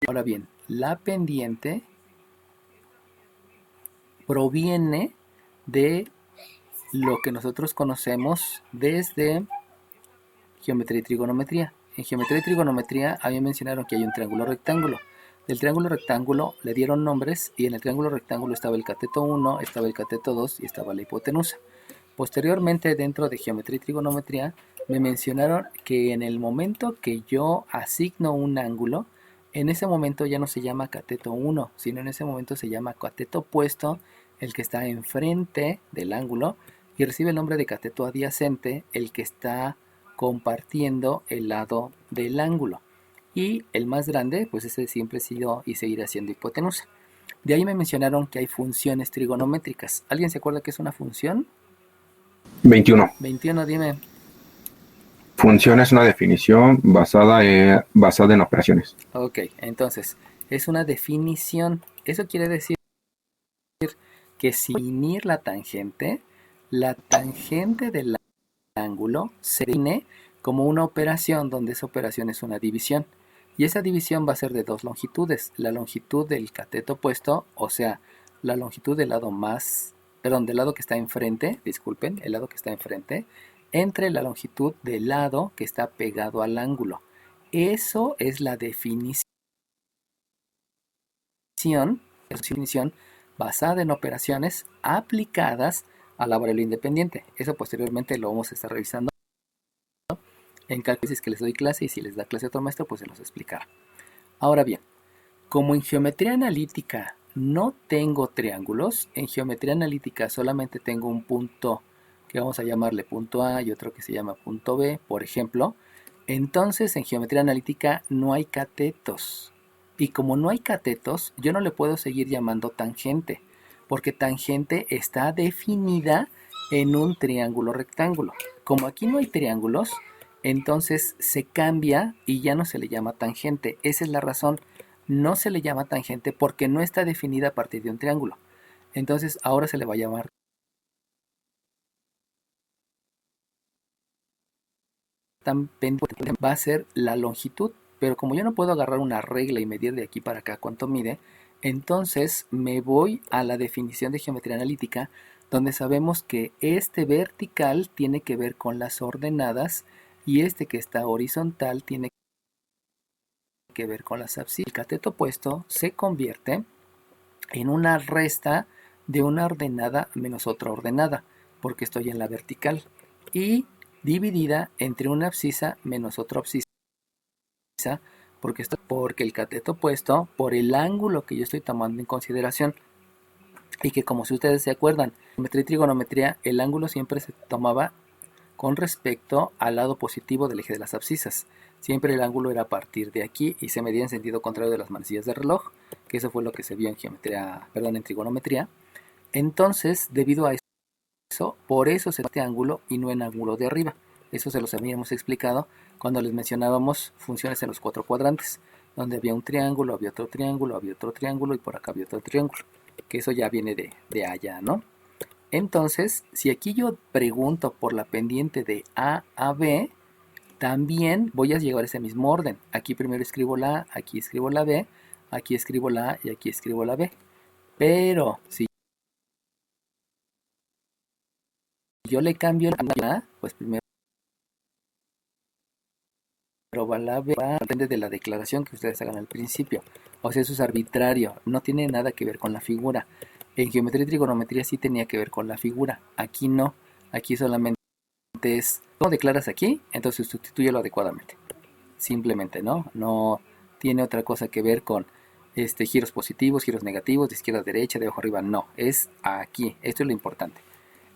Ahora bien, la pendiente proviene de lo que nosotros conocemos desde geometría y trigonometría. En geometría y trigonometría a mí me mencionaron que hay un triángulo rectángulo. Del triángulo rectángulo le dieron nombres y en el triángulo rectángulo estaba el cateto 1, estaba el cateto 2 y estaba la hipotenusa. Posteriormente, dentro de geometría y trigonometría, me mencionaron que en el momento que yo asigno un ángulo, en ese momento ya no se llama cateto 1, sino en ese momento se llama cateto opuesto, el que está enfrente del ángulo, y recibe el nombre de cateto adyacente, el que está compartiendo el lado del ángulo. Y el más grande, pues ese siempre ha sido y seguirá siendo hipotenusa. De ahí me mencionaron que hay funciones trigonométricas. ¿Alguien se acuerda qué es una función? 21. 21, dime. Función es una definición basada en operaciones. Ok, entonces, es una definición. Eso quiere decir que sin definir la tangente del ángulo se define como una operación donde esa operación es una división. Y esa división va a ser de dos longitudes. La longitud del cateto opuesto, o sea, la longitud del lado del lado que está enfrente, disculpen, el lado que está enfrente, entre la longitud del lado que está pegado al ángulo. Eso es la definición basada en operaciones aplicadas a la variable independiente. Eso posteriormente lo vamos a estar revisando en cálculos que les doy clase, y si les da clase otro maestro, pues se los explicará. Ahora bien, como en geometría analítica no tengo triángulos, en geometría analítica solamente tengo un punto que vamos a llamarle punto A y otro que se llama punto B, por ejemplo, entonces en geometría analítica no hay catetos. Y como no hay catetos, yo no le puedo seguir llamando tangente, porque tangente está definida en un triángulo rectángulo. Como aquí no hay triángulos, entonces se cambia y ya no se le llama tangente. Esa es la razón. No se le llama tangente porque no está definida a partir de un triángulo. Entonces ahora se le va a llamar va a ser la longitud, pero como yo no puedo agarrar una regla y medir de aquí para acá cuánto mide, entonces me voy a la definición de geometría analítica, donde sabemos que este vertical tiene que ver con las ordenadas y este que está horizontal tiene que ver con las abscisas. El cateto opuesto se convierte en una resta de una ordenada menos otra ordenada, porque estoy en la vertical, y dividida entre una abscisa menos otra abscisa, porque el cateto opuesto, por el ángulo que yo estoy tomando en consideración, y que como si ustedes se acuerdan, en geometría y trigonometría, el ángulo siempre se tomaba con respecto al lado positivo del eje de las abscisas. Siempre el ángulo era a partir de aquí y se medía en sentido contrario de las manecillas de reloj, que eso fue lo que se vio en trigonometría. Entonces, debido a eso, por eso se da este ángulo y no en ángulo de arriba. Eso se los habíamos explicado cuando les mencionábamos funciones en los cuatro cuadrantes, donde había un triángulo, había otro triángulo, había otro triángulo y por acá había otro triángulo, que eso ya viene de allá, ¿no? Entonces, si aquí yo pregunto por la pendiente de A a B, también voy a llevar ese mismo orden. Aquí primero escribo la A, aquí escribo la B, aquí escribo la A y aquí escribo la B. Pero si yo le cambio la A, pues primero va la B, depende de la declaración que ustedes hagan al principio. O sea, eso es arbitrario, no tiene nada que ver con la figura. En geometría y trigonometría sí tenía que ver con la figura, aquí no, aquí solamente es, ¿cómo declaras aquí? Entonces sustitúyelo adecuadamente. Simplemente, ¿no? No tiene otra cosa que ver con giros positivos, giros negativos, de izquierda a derecha, de abajo arriba, no. Es aquí, esto es lo importante.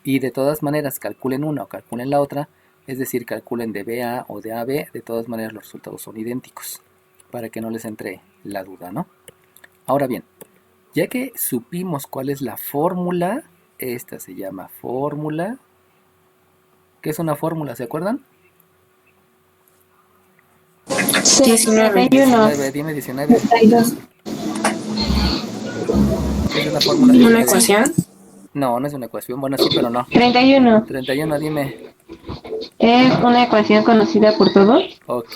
Y de todas maneras, calculen una o calculen la otra, es decir, calculen de BA o de AB, de todas maneras los resultados son idénticos, para que no les entre la duda, ¿no? Ahora bien, ya que supimos cuál es la fórmula, esta se llama fórmula. ¿Qué es una fórmula? ¿Se acuerdan? 19. 19, dime 19. 32. ¿Qué es una fórmula? ¿Una ecuación? No, no es una ecuación. Bueno, sí, pero no. 31. 31, dime. ¿Es una ecuación conocida por todos? Ok,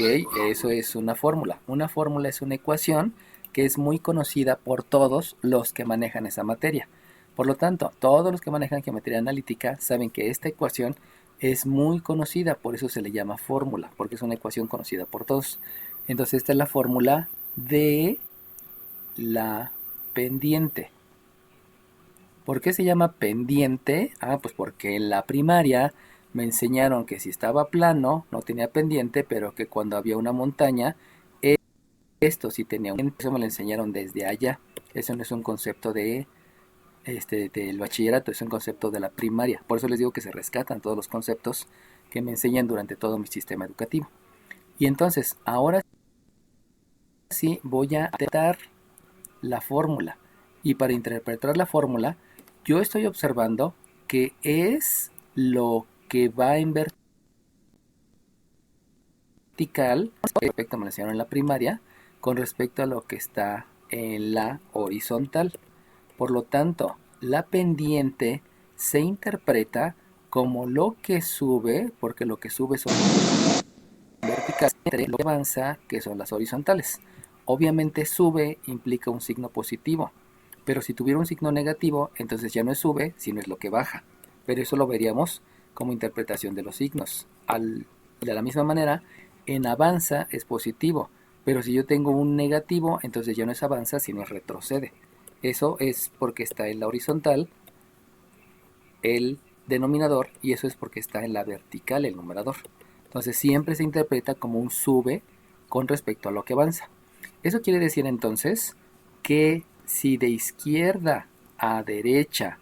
eso es una fórmula. Una fórmula es una ecuación que es muy conocida por todos los que manejan esa materia. Por lo tanto, todos los que manejan geometría analítica saben que esta ecuación es muy conocida, por eso se le llama fórmula, porque es una ecuación conocida por todos. Entonces esta es la fórmula de la pendiente. ¿Por qué se llama pendiente? Pues porque en la primaria me enseñaron que si estaba plano no tenía pendiente, pero que cuando había una montaña, esto sí tenía un pendiente. Eso me lo enseñaron desde allá. Eso no es un concepto del bachillerato, es un concepto de la primaria. Por eso les digo que se rescatan todos los conceptos que me enseñan durante todo mi sistema educativo. Y entonces, ahora sí voy a interpretar la fórmula. Y para interpretar la fórmula, yo estoy observando que es lo que va en vertical, respecto me lo enseñaron en la primaria, con respecto a lo que está en la horizontal. Por lo tanto, la pendiente se interpreta como lo que sube, porque lo que sube son verticales, lo que avanza, que son las horizontales. Obviamente sube implica un signo positivo, pero si tuviera un signo negativo, entonces ya no es sube, sino es lo que baja. Pero eso lo veríamos como interpretación de los signos. De la misma manera, en avanza es positivo, pero si yo tengo un negativo, entonces ya no es avanza, sino es retrocede. Eso es porque está en la horizontal el denominador, y eso es porque está en la vertical el numerador. Entonces siempre se interpreta como un sube con respecto a lo que avanza. Eso quiere decir entonces que si de izquierda a derecha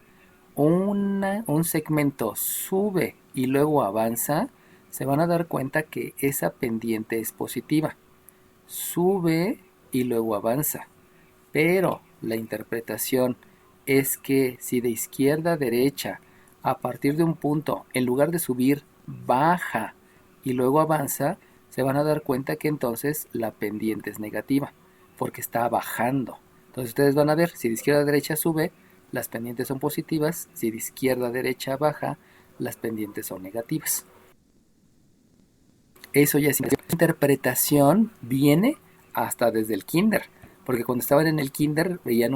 un segmento sube y luego avanza, se van a dar cuenta que esa pendiente es positiva. Sube y luego avanza. Pero la interpretación es que si de izquierda a derecha, a partir de un punto, en lugar de subir, baja y luego avanza, se van a dar cuenta que entonces la pendiente es negativa, porque está bajando. Entonces ustedes van a ver, si de izquierda a derecha sube, las pendientes son positivas, si de izquierda a derecha baja, las pendientes son negativas. Eso ya es interpretación, viene hasta desde el kinder, porque cuando estaban en el kinder veían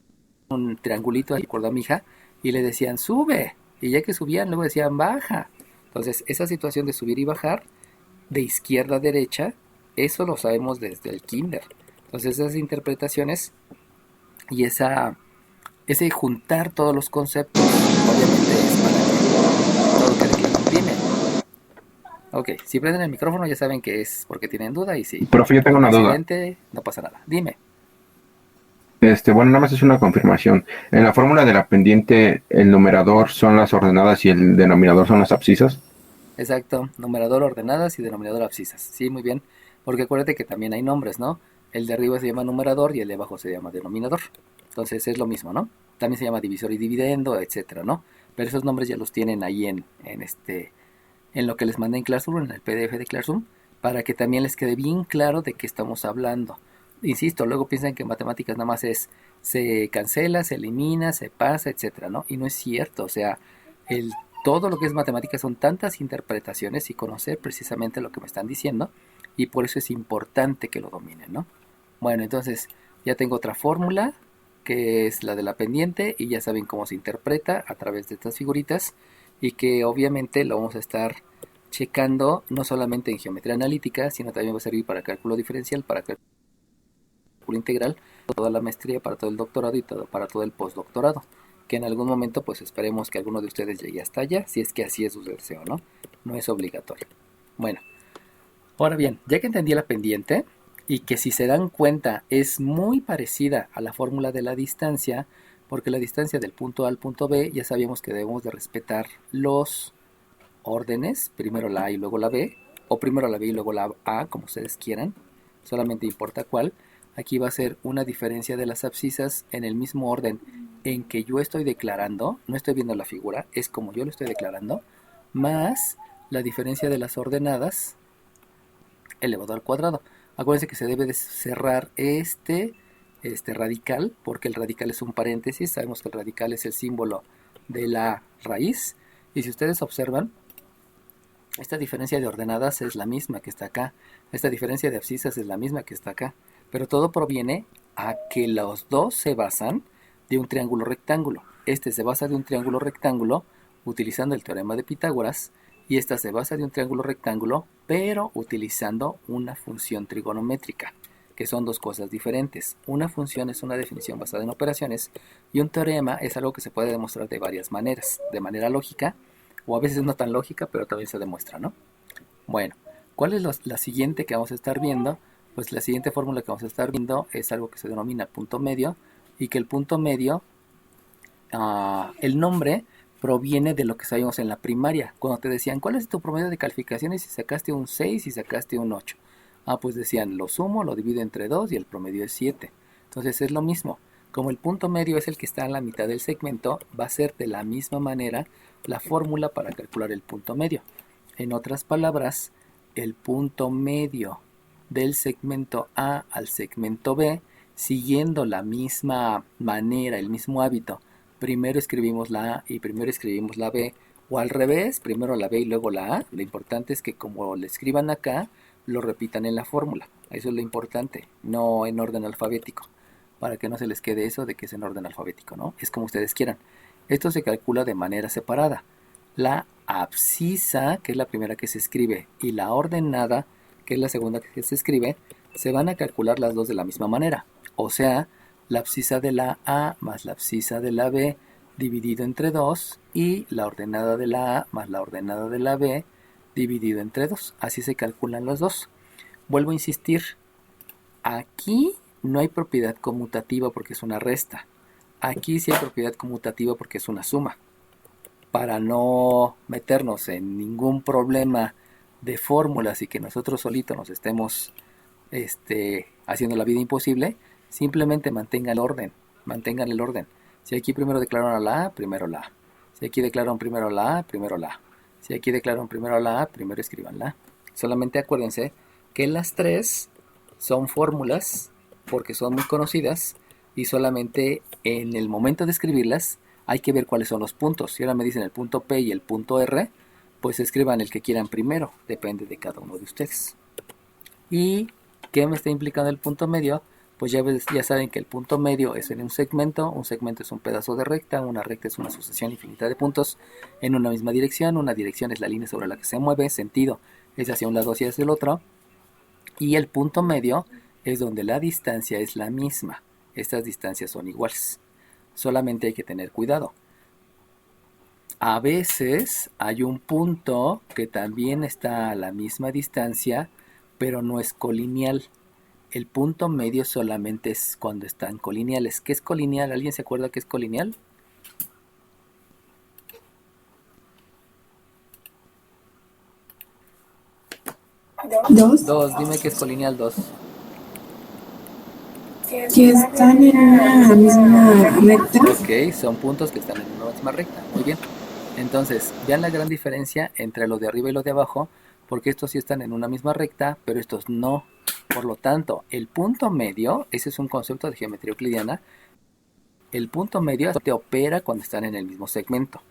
un triangulito, recuerdo a mi hija, y le decían sube, y ya que subían luego decían baja. Entonces esa situación de subir y bajar de izquierda a derecha, eso lo sabemos desde el kinder. Entonces esas interpretaciones y ese juntar todos los conceptos, obviamente es para que todo quede claro. Dime. Ok, si prenden el micrófono ya saben que es porque tienen duda, y si Profe, yo tengo una duda. no pasa nada. Dime. Bueno, nada más es una confirmación. En la fórmula de la pendiente, el numerador son las ordenadas y el denominador son las abscisas. Exacto, numerador ordenadas y denominador abscisas. Sí, muy bien, porque acuérdate que también hay nombres, ¿no? El de arriba se llama numerador y el de abajo se llama denominador. Entonces es lo mismo, ¿no? También se llama divisor y dividendo, etcétera, ¿no? Pero esos nombres ya los tienen ahí en lo que les mandé en Classroom, en el PDF de Classroom, para que también les quede bien claro de qué estamos hablando. Insisto, luego piensan que matemáticas nada más se cancela, se elimina, se pasa, etcétera, ¿no? Y no es cierto, o sea, todo lo que es matemáticas son tantas interpretaciones y conocer precisamente lo que me están diciendo, y por eso es importante que lo dominen, ¿no? Bueno, entonces ya tengo otra fórmula, que es la de la pendiente, y ya saben cómo se interpreta a través de estas figuritas, y que obviamente lo vamos a estar checando no solamente en geometría analítica, sino también va a servir para cálculo diferencial, para cálculo integral, para toda la maestría, para todo el doctorado y para todo el postdoctorado, que en algún momento pues esperemos que alguno de ustedes llegue hasta allá, si es que así es su deseo, ¿no? No es obligatorio. Bueno, ahora bien, ya que entendí la pendiente y que si se dan cuenta es muy parecida a la fórmula de la distancia, porque la distancia del punto A al punto B ya sabíamos que debemos de respetar los órdenes, primero la A y luego la B, o primero la B y luego la A, como ustedes quieran, solamente importa cuál. Aquí va a ser una diferencia de las abscisas en el mismo orden en que yo estoy declarando, no estoy viendo la figura, es como yo lo estoy declarando, más la diferencia de las ordenadas elevado al cuadrado. Acuérdense que se debe de cerrar este radical, porque el radical es un paréntesis, sabemos que el radical es el símbolo de la raíz, y si ustedes observan, esta diferencia de ordenadas es la misma que está acá, esta diferencia de abscisas es la misma que está acá, pero todo proviene a que los dos se basan de un triángulo rectángulo. Este se basa de un triángulo rectángulo utilizando el teorema de Pitágoras y esta se basa de un triángulo rectángulo pero utilizando una función trigonométrica, que son dos cosas diferentes. Una función es una definición basada en operaciones y un teorema es algo que se puede demostrar de varias maneras, de manera lógica o a veces no tan lógica, pero también se demuestra, ¿no? Bueno, ¿cuál es la siguiente que vamos a estar viendo? Pues la siguiente fórmula que vamos a estar viendo es algo que se denomina punto medio y que el punto medio, el nombre proviene de lo que sabíamos en la primaria, cuando te decían, ¿cuál es tu promedio de calificaciones si sacaste un 6 y sacaste un 8? Pues decían, lo sumo, lo divido entre 2 y el promedio es 7. Entonces es lo mismo. Como el punto medio es el que está en la mitad del segmento, va a ser de la misma manera la fórmula para calcular el punto medio. En otras palabras, el punto medio del segmento A al segmento B, siguiendo la misma manera, el mismo hábito, primero escribimos la A y primero escribimos la B, o al revés, primero la B y luego la A. Lo importante es que como le escriban acá, lo repitan en la fórmula. Eso es lo importante, no en orden alfabético, para que no se les quede eso de que es en orden alfabético, ¿no? Es como ustedes quieran. Esto se calcula de manera separada. La abscisa, que es la primera que se escribe, y la ordenada, que es la segunda que se escribe, se van a calcular las dos de la misma manera. O sea, la abscisa de la A más la abscisa de la B dividido entre 2 y la ordenada de la A más la ordenada de la B dividido entre 2. Así se calculan los dos. Vuelvo a insistir, aquí no hay propiedad conmutativa porque es una resta. Aquí sí hay propiedad conmutativa porque es una suma. Para no meternos en ningún problema de fórmulas y que nosotros solitos nos estemos haciendo la vida imposible, simplemente mantengan el orden. Si aquí primero declararon la A, primero la A. Si aquí declararon primero la A, primero la A. Si aquí declararon primero la A, primero escriban la A. Solamente acuérdense que las tres son fórmulas porque son muy conocidas y solamente en el momento de escribirlas hay que ver cuáles son los puntos. Si ahora me dicen el punto P y el punto R, pues escriban el que quieran primero, depende de cada uno de ustedes. ¿Y qué me está implicando el punto medio? Pues ya saben que el punto medio es en un segmento es un pedazo de recta, una recta es una sucesión infinita de puntos en una misma dirección, una dirección es la línea sobre la que se mueve, sentido es hacia un lado hacia el otro, y el punto medio es donde la distancia es la misma, estas distancias son iguales, solamente hay que tener cuidado. A veces hay un punto que también está a la misma distancia, pero no es colineal. El punto medio solamente es cuando están colineales. ¿Qué es colineal? ¿Alguien se acuerda qué es colineal? Dos, dime qué es colineal 2. Que están en una misma recta. Ok, son puntos que están en una misma recta. Muy bien. Entonces, vean la gran diferencia entre lo de arriba y lo de abajo, porque estos sí están en una misma recta, pero estos no. Por lo tanto, el punto medio, ese es un concepto de geometría euclidiana, el punto medio te opera cuando están en el mismo segmento.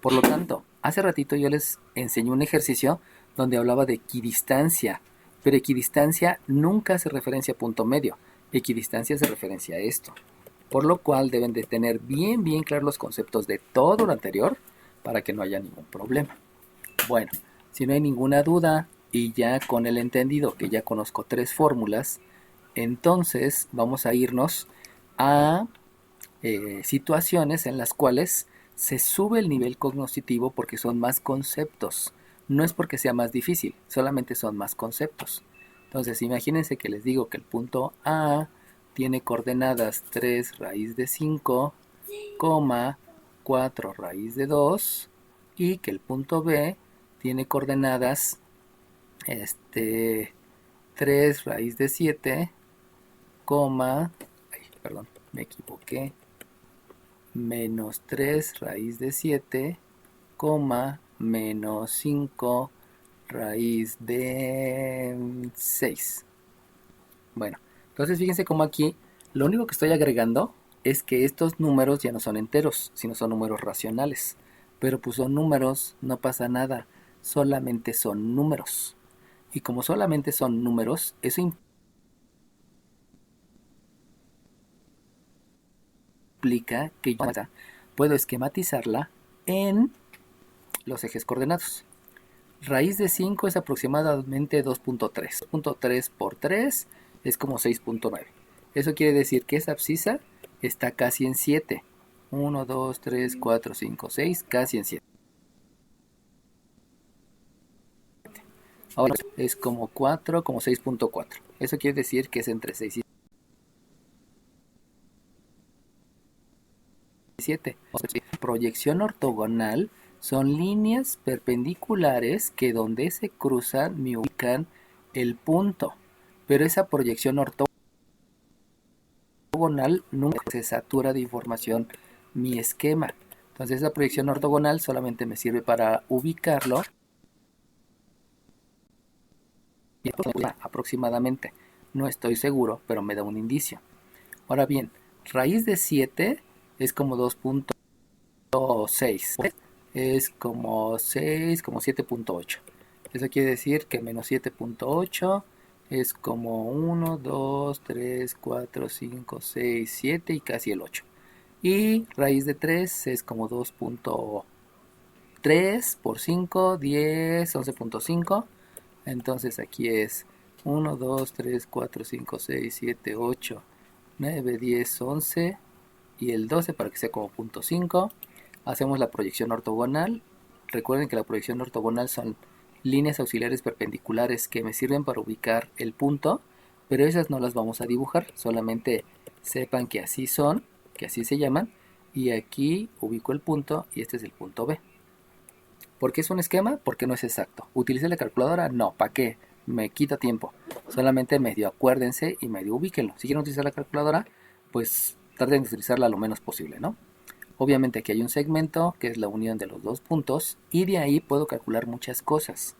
Por lo tanto, hace ratito yo les enseñé un ejercicio donde hablaba de equidistancia, pero equidistancia nunca hace referencia a punto medio, equidistancia hace referencia a esto. Por lo cual deben de tener bien claros los conceptos de todo lo anterior para que no haya ningún problema. Bueno, si no hay ninguna duda y ya con el entendido que ya conozco tres fórmulas, entonces vamos a irnos a situaciones en las cuales se sube el nivel cognoscitivo porque son más conceptos. No es porque sea más difícil, solamente son más conceptos. Entonces imagínense que les digo que el punto A tiene coordenadas 3 raíz de 5, 4 raíz de 2 y que el punto B tiene coordenadas 3 raíz de 7, perdón, me equivoqué, menos 3 raíz de 7, menos 5 raíz de 6. Bueno, entonces fíjense como aquí lo único que estoy agregando es que estos números ya no son enteros, sino son números racionales. Pero pues son números, no pasa nada, solamente son números. Y como solamente son números, eso implica que yo puedo esquematizarla en los ejes coordenados. Raíz de 5 es aproximadamente 2.3. 2.3 por 3 es como 6.9. Eso quiere decir que esa abscisa está casi en 7. 1, 2, 3, 4, 5, 6, casi en 7. Ahora es como 4, como 6.4. Eso quiere decir que es entre 6 y 7. Proyección ortogonal son líneas perpendiculares que donde se cruzan me ubican el punto. Pero esa proyección ortogonal nunca se satura de información mi esquema. Entonces esa proyección ortogonal solamente me sirve para ubicarlo. Aproximadamente. No estoy seguro, pero me da un indicio. Ahora bien, raíz de 7 es como 2.6. Es como 6, como 7.8. Eso quiere decir que menos 7.8 es como 1, 2, 3, 4, 5, 6, 7 y casi el 8. Y raíz de 3 es como 2.3 por 5, 10, 11.5. Entonces aquí es 1, 2, 3, 4, 5, 6, 7, 8, 9, 10, 11 y el 12 para que sea como 0.5. Hacemos la proyección ortogonal. Recuerden que la proyección ortogonal son líneas auxiliares perpendiculares que me sirven para ubicar el punto, pero esas no las vamos a dibujar, solamente sepan que así son, que así se llaman, y aquí ubico el punto y este es el punto B. ¿Por qué es un esquema? Porque no es exacto. ¿Utilicé la calculadora? No, ¿para qué? Me quita tiempo. Solamente medio acuérdense y medio ubíquenlo. Si quieren utilizar la calculadora, pues traten de utilizarla lo menos posible, ¿no? Obviamente aquí hay un segmento que es la unión de los dos puntos y de ahí puedo calcular muchas cosas.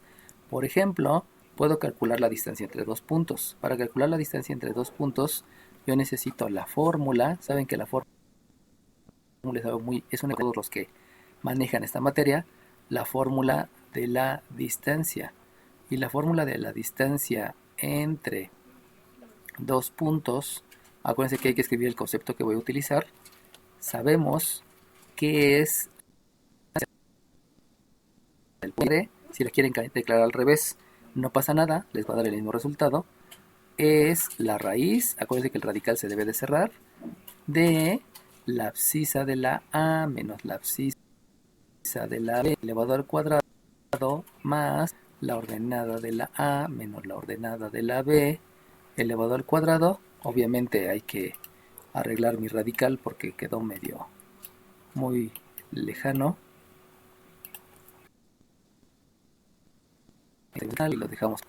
Por ejemplo, puedo calcular la distancia entre dos puntos. Para calcular la distancia entre dos puntos, yo necesito la fórmula. Saben que la fórmula es una de todos los que manejan esta materia, la fórmula de la distancia. Y la fórmula de la distancia entre dos puntos, acuérdense que hay que escribir el concepto que voy a utilizar. Sabemos que es el poder. Si la quieren declarar al revés, no pasa nada, les va a dar el mismo resultado. Es la raíz, acuérdense que el radical se debe de cerrar, de la abscisa de la A menos la abscisa de la B elevado al cuadrado más la ordenada de la A menos la ordenada de la B elevado al cuadrado. Obviamente hay que arreglar mi radical porque quedó medio muy lejano. Y lo dejamos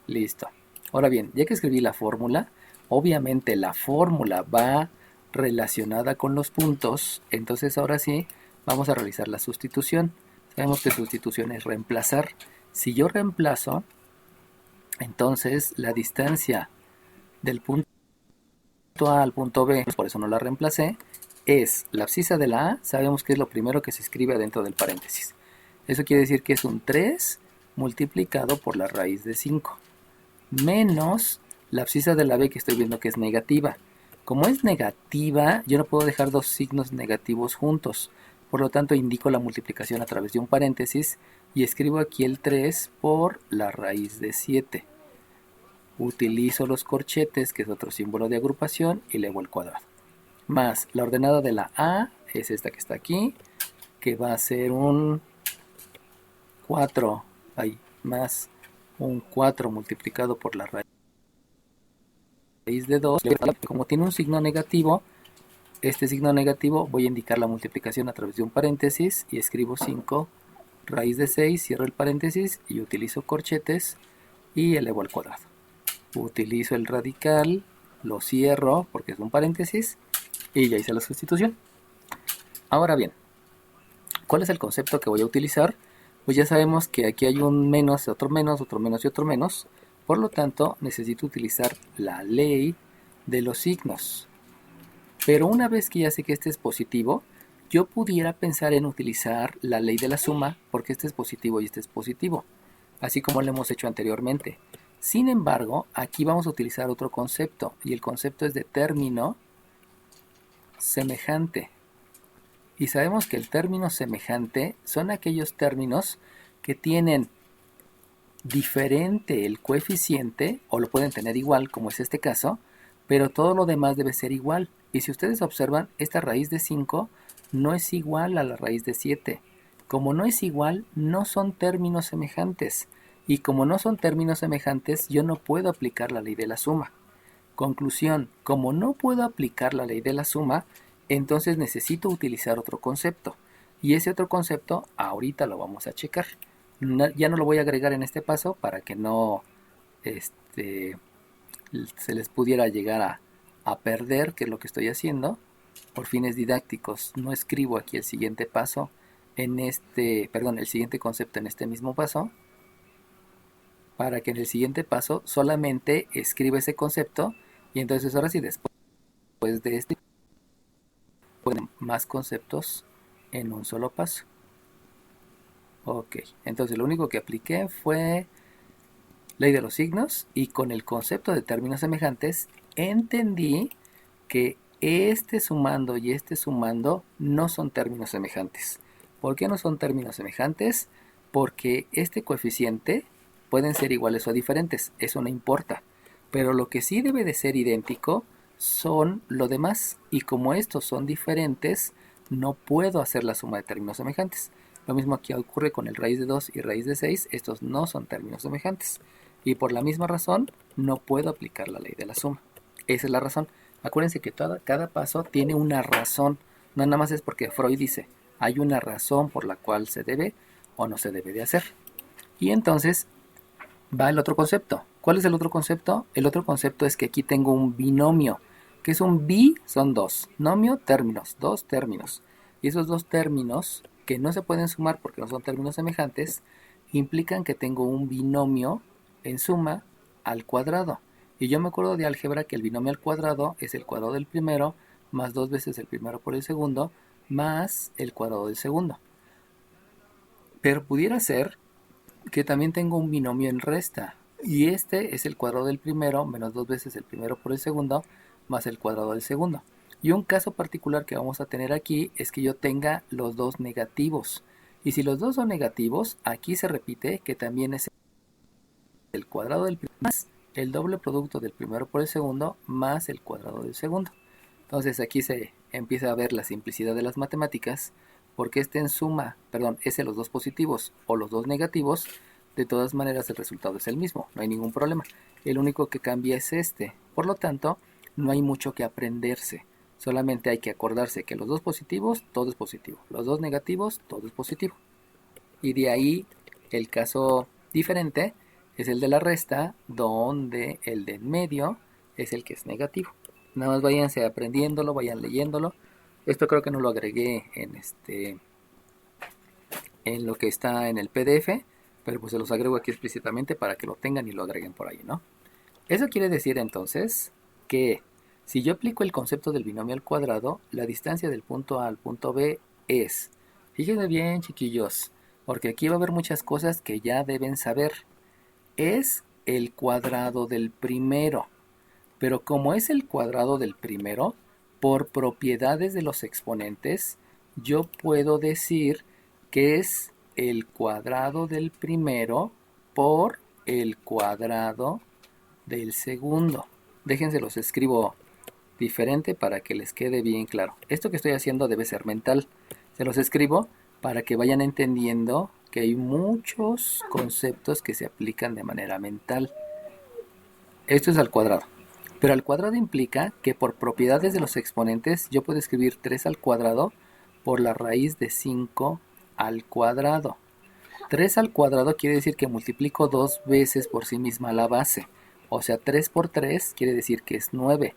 listo. Ahora bien, ya que escribí la fórmula, obviamente la fórmula va relacionada con los puntos. Entonces ahora sí vamos a realizar la sustitución. Sabemos que sustitución es reemplazar. Si yo reemplazo, entonces la distancia del punto A al punto B, por eso no la reemplacé, es la abscisa de la A. Sabemos que es lo primero que se escribe adentro del paréntesis. Eso quiere decir que es un 3 multiplicado por la raíz de 5 menos la abscisa de la B, que estoy viendo que es negativa. Como es negativa, yo no puedo dejar dos signos negativos juntos. Por lo tanto, indico la multiplicación a través de un paréntesis y escribo aquí el 3 por la raíz de 7. Utilizo los corchetes, que es otro símbolo de agrupación, y elevo el cuadrado. Más la ordenada de la A, es esta que está aquí, que va a ser un 4, más un 4 multiplicado por la raíz de 2. Como tiene un signo negativo, este signo negativo voy a indicar la multiplicación a través de un paréntesis y escribo 5 raíz de 6, cierro el paréntesis y utilizo corchetes y elevo al cuadrado. Utilizo el radical, lo cierro porque es un paréntesis y ya hice la sustitución. Ahora bien, ¿cuál es el concepto que voy a utilizar? Pues ya sabemos que aquí hay un menos, otro menos, otro menos y otro menos. Por lo tanto, necesito utilizar la ley de los signos. Pero una vez que ya sé que este es positivo, yo pudiera pensar en utilizar la ley de la suma porque este es positivo y este es positivo, así como lo hemos hecho anteriormente. Sin embargo, aquí vamos a utilizar otro concepto y el concepto es de término semejante. Y sabemos que el término semejante son aquellos términos que tienen diferente el coeficiente, o lo pueden tener igual, como es este caso, pero todo lo demás debe ser igual. Y si ustedes observan, esta raíz de 5 no es igual a la raíz de 7. Como no es igual, no son términos semejantes. Y como no son términos semejantes, yo no puedo aplicar la ley de la suma. Conclusión, como no puedo aplicar la ley de la suma, entonces necesito utilizar otro concepto. Y ese otro concepto, ahorita lo vamos a checar. Ya no lo voy a agregar en este paso para que no se les pudiera llegar a perder, que es lo que estoy haciendo. Por fines didácticos, no escribo aquí el siguiente paso el siguiente concepto en este mismo paso, para que en el siguiente paso solamente escriba ese concepto, y entonces ahora sí, después de este, pueden más conceptos en un solo paso. Ok, entonces lo único que apliqué fue ley de los signos, y con el concepto de términos semejantes entendí que este sumando y este sumando no son términos semejantes. ¿Por qué no son términos semejantes? Porque este coeficiente pueden ser iguales o diferentes, eso no importa. Pero lo que sí debe de ser idéntico son lo demás, y como estos son diferentes, no puedo hacer la suma de términos semejantes. Lo mismo aquí ocurre con el raíz de 2 y raíz de 6, estos no son términos semejantes. Y por la misma razón, no puedo aplicar la ley de la suma. Esa es la razón. Acuérdense que cada paso tiene una razón. No nada más es porque Freud dice, hay una razón por la cual se debe o no se debe de hacer. Y entonces va el otro concepto. ¿Cuál es el otro concepto? El otro concepto es que aquí tengo un binomio. ¿Qué es un bi? Son dos. Nomio, términos. Dos términos. Y esos dos términos, que no se pueden sumar porque no son términos semejantes, implican que tengo un binomio en suma al cuadrado. Y yo me acuerdo de álgebra que el binomio al cuadrado es el cuadrado del primero más 2 veces el primero por el segundo más el cuadrado del segundo. Pero pudiera ser que también tengo un binomio en resta, y este es el cuadrado del primero menos 2 veces el primero por el segundo más el cuadrado del segundo. Y un caso particular que vamos a tener aquí es que yo tenga los dos negativos. Y si los dos son negativos, aquí se repite que también es el cuadrado del primero más el doble producto del primero por el segundo más el cuadrado del segundo. Entonces aquí se empieza a ver la simplicidad de las matemáticas, porque en suma, es en los dos positivos o los dos negativos, de todas maneras el resultado es el mismo, no hay ningún problema. El único que cambia es este. Por lo tanto, no hay mucho que aprenderse. Solamente hay que acordarse que los dos positivos, todo es positivo. Los dos negativos, todo es positivo. Y de ahí el caso diferente es el de la resta, donde el de en medio es el que es negativo. Nada más váyanse aprendiéndolo, vayan leyéndolo. Esto creo que no lo agregué en lo que está en el PDF, pero pues se los agrego aquí explícitamente para que lo tengan y lo agreguen por ahí, ¿no? Eso quiere decir entonces que si yo aplico el concepto del binomio al cuadrado, la distancia del punto A al punto B es, fíjense bien chiquillos, porque aquí va a haber muchas cosas que ya deben saber, es el cuadrado del primero. Pero como es el cuadrado del primero, por propiedades de los exponentes, yo puedo decir que es el cuadrado del primero por el cuadrado del segundo. Déjense los escribo diferente para que les quede bien claro. Esto que estoy haciendo debe ser mental. Se los escribo para que vayan entendiendo que hay muchos conceptos que se aplican de manera mental. Esto es al cuadrado. Pero al cuadrado implica que por propiedades de los exponentes yo puedo escribir 3 al cuadrado por la raíz de 5 al cuadrado. 3 al cuadrado quiere decir que multiplico 2 veces por sí misma la base. O sea, 3 por 3 quiere decir que es 9.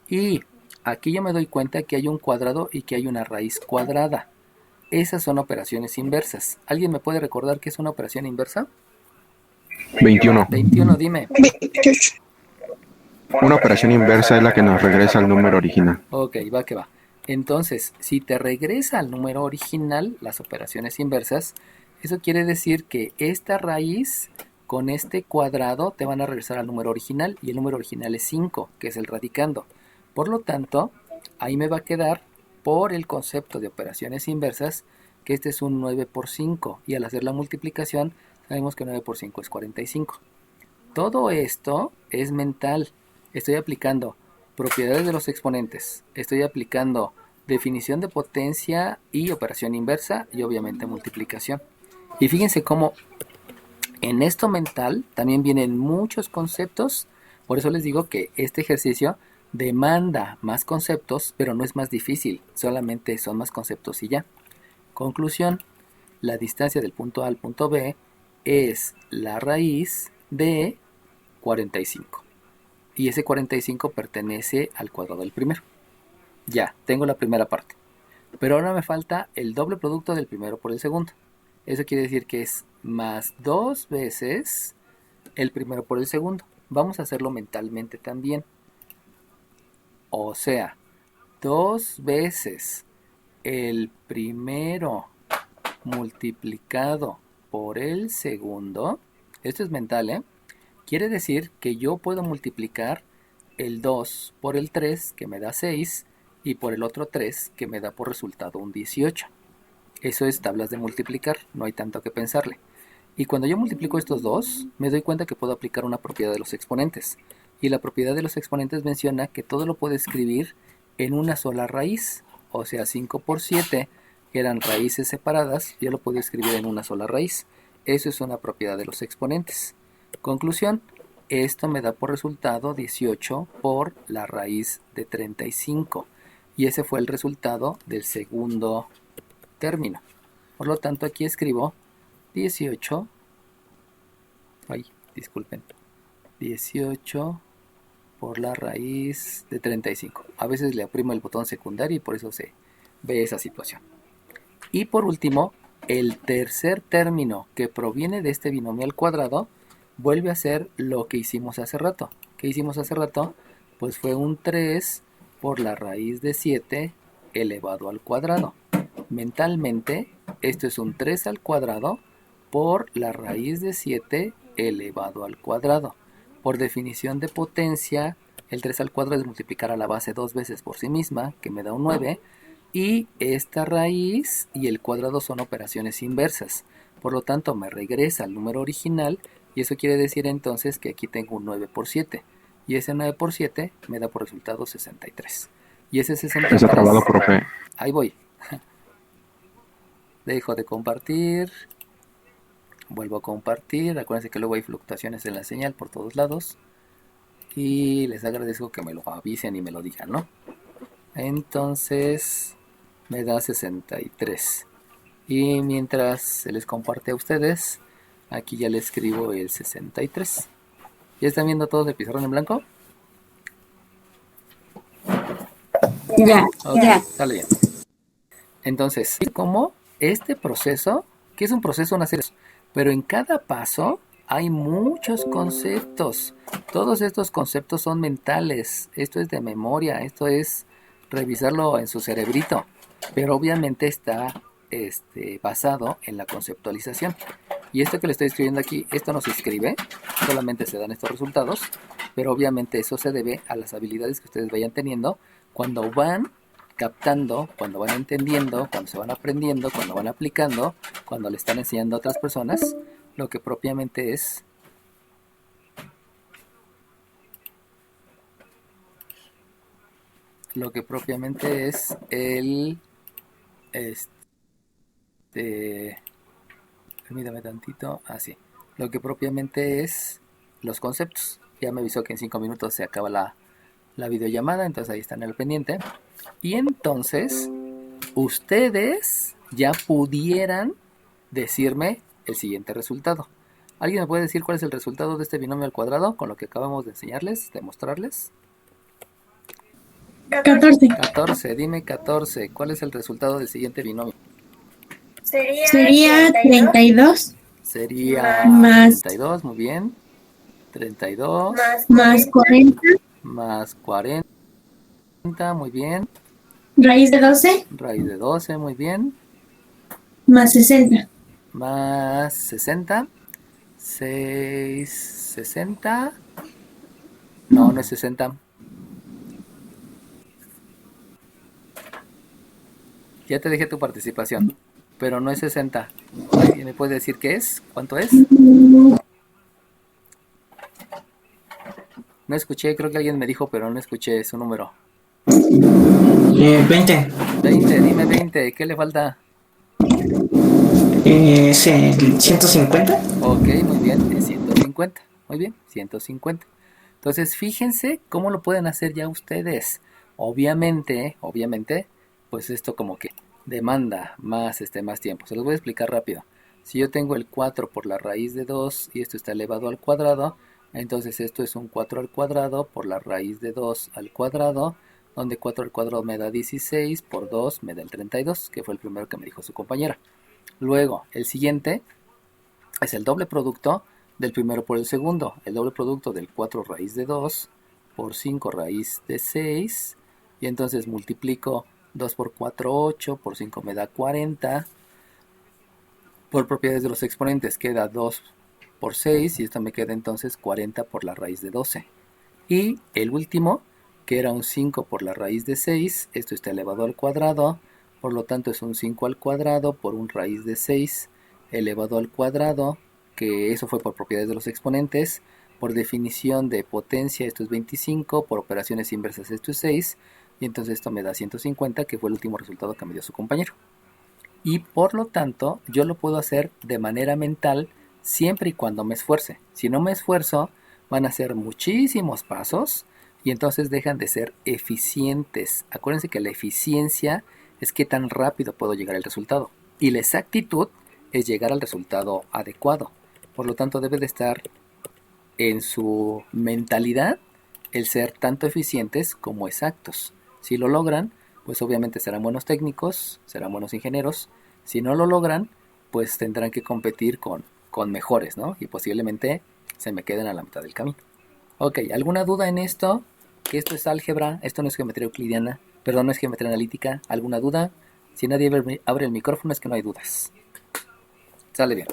Y aquí yo me doy cuenta que hay un cuadrado y que hay una raíz cuadrada. Esas son operaciones inversas. ¿Alguien me puede recordar qué es una operación inversa? 21. 21, dime. Una operación inversa es la que nos regresa al número original. Ok, va que va. Entonces, si te regresa al número original, las operaciones inversas, eso quiere decir que esta raíz con este cuadrado te van a regresar al número original, y el número original es 5, que es el radicando. Por lo tanto, Ahí me va a quedar por el concepto de operaciones inversas que este es un 9 por 5 y al hacer la multiplicación sabemos que 9 por 5 es 45. Todo esto es mental. Estoy aplicando propiedades de los exponentes, estoy aplicando definición de potencia y operación inversa y obviamente multiplicación. Y fíjense cómo en esto mental también vienen muchos conceptos. Por eso les digo que este ejercicio demanda más conceptos, pero no es más difícil, solamente son más conceptos y ya. Conclusión, la distancia del punto A al punto B es la raíz de 45. Y ese 45 pertenece al cuadrado del primero. Ya, tengo la primera parte. Pero ahora me falta el doble producto del primero por el segundo. Eso quiere decir que es más 2 veces el primero por el segundo. Vamos a hacerlo mentalmente también. O sea, 2 veces el primero multiplicado por el segundo. Esto es mental, ¿eh? Quiere decir que yo puedo multiplicar el 2 por el 3, que me da 6, y por el otro 3, que me da por resultado un 18. Eso es tablas de multiplicar, no hay tanto que pensarle. Y cuando yo multiplico estos dos, me doy cuenta que puedo aplicar una propiedad de los exponentes. Y la propiedad de los exponentes menciona que todo lo puedo escribir en una sola raíz. O sea, 5 por 7, que eran raíces separadas, yo lo puedo escribir en una sola raíz. Eso es una propiedad de los exponentes. Conclusión, esto me da por resultado 18 por la raíz de 35. Y ese fue el resultado del segundo término. Por lo tanto, aquí escribo 18, disculpen, 18 por la raíz de 35. A veces le oprimo el botón secundario y por eso se ve esa situación. Y por último, el tercer término que proviene de este binomio al cuadrado vuelve a ser lo que hicimos hace rato. ¿Qué hicimos hace rato? Pues fue un 3 por la raíz de 7 elevado al cuadrado. Mentalmente, esto es un 3 al cuadrado por la raíz de 7 elevado al cuadrado. Por definición de potencia, el 3 al cuadrado es multiplicar a la base 2 veces por sí misma, que me da un 9. Y esta raíz y el cuadrado son operaciones inversas. Por lo tanto, me regresa al número original y eso quiere decir entonces que aquí tengo un 9 por 7. Y ese 9 por 7 me da por resultado 63. Y ese 63... Está trabado, profe. Ahí voy. Dejo de compartir. Vuelvo a compartir. Acuérdense que luego hay fluctuaciones en la señal por todos lados. Y les agradezco que me lo avisen y me lo digan, ¿no? Entonces me da 63. Y mientras se les comparte a ustedes, aquí ya le escribo el 63. ¿Ya están viendo todos el pizarrón en blanco? Ya, Ok, ya. sale bien. Entonces, como este proceso, que es un proceso, una serie, pero en cada paso hay muchos conceptos. Todos estos conceptos son mentales. Esto es de memoria, esto es revisarlo en su cerebrito. Pero obviamente está basado en la conceptualización. Y esto que le estoy escribiendo aquí, esto no se escribe, solamente se dan estos resultados, pero obviamente eso se debe a las habilidades que ustedes vayan teniendo cuando van captando, cuando van entendiendo, cuando se van aprendiendo, cuando van aplicando, cuando le están enseñando a otras personas lo que propiamente es el permítame tantito, así, lo que propiamente es los conceptos. Ya me avisó que en 5 minutos se acaba la videollamada, entonces ahí están al pendiente. Y entonces ustedes ya pudieran decirme el siguiente resultado. ¿Alguien me puede decir cuál es el resultado de este binomio al cuadrado con lo que acabamos de enseñarles, de mostrarles? 14. 14, dime 14, ¿cuál es el resultado del siguiente binomio? Sería 32 Sería Más. 32, muy bien. 32 más 40, más 40, muy bien. raíz de 12, Raíz de 12, muy bien. más 60. Más 60. 6, 60. No, no es 60. Ya te dejé tu participación, pero no es 60. ¿Alguien me puede decir qué es? ¿Cuánto es? No escuché, creo que alguien me dijo, pero no escuché su número. 20. 20, dime 20, ¿qué le falta? Es el 150. Ok, muy bien, es 150. Muy bien, 150. Entonces, fíjense cómo lo pueden hacer ya ustedes. Obviamente, pues esto como que demanda más tiempo. Se los voy a explicar rápido. Si yo tengo el 4 por la raíz de 2 y esto está elevado al cuadrado, entonces esto es un 4 al cuadrado por la raíz de 2 al cuadrado, donde 4 al cuadrado me da 16, por 2 me da el 32, que fue el primero que me dijo su compañera. Luego, el siguiente es el doble producto del primero por el segundo. El doble producto del 4 raíz de 2 por 5 raíz de 6. Y entonces multiplico 2 por 4, 8, por 5 me da 40. Por propiedades de los exponentes queda 2 por 6 y esto me queda entonces 40 por la raíz de 12. Y el último, que era un 5 por la raíz de 6, esto está elevado al cuadrado, por lo tanto es un 5 al cuadrado por un raíz de 6 elevado al cuadrado, que eso fue por propiedades de los exponentes, por definición de potencia esto es 25, por operaciones inversas esto es 6, y entonces esto me da 150, que fue el último resultado que me dio su compañero. Y por lo tanto, yo lo puedo hacer de manera mental siempre y cuando me esfuerce. Si no me esfuerzo, van a ser muchísimos pasos y entonces dejan de ser eficientes. Acuérdense que la eficiencia es qué tan rápido puedo llegar al resultado. Y la exactitud es llegar al resultado adecuado. Por lo tanto, debe de estar en su mentalidad el ser tanto eficientes como exactos. Si lo logran, pues obviamente serán buenos técnicos, serán buenos ingenieros. Si no lo logran, pues tendrán que competir con mejores, ¿no? Y posiblemente se me queden a la mitad del camino. Ok, ¿alguna duda en esto? Que esto es álgebra, esto no es geometría euclidiana, perdón, no es geometría analítica. ¿Alguna duda? Si nadie abre el micrófono es que no hay dudas. Sale bien.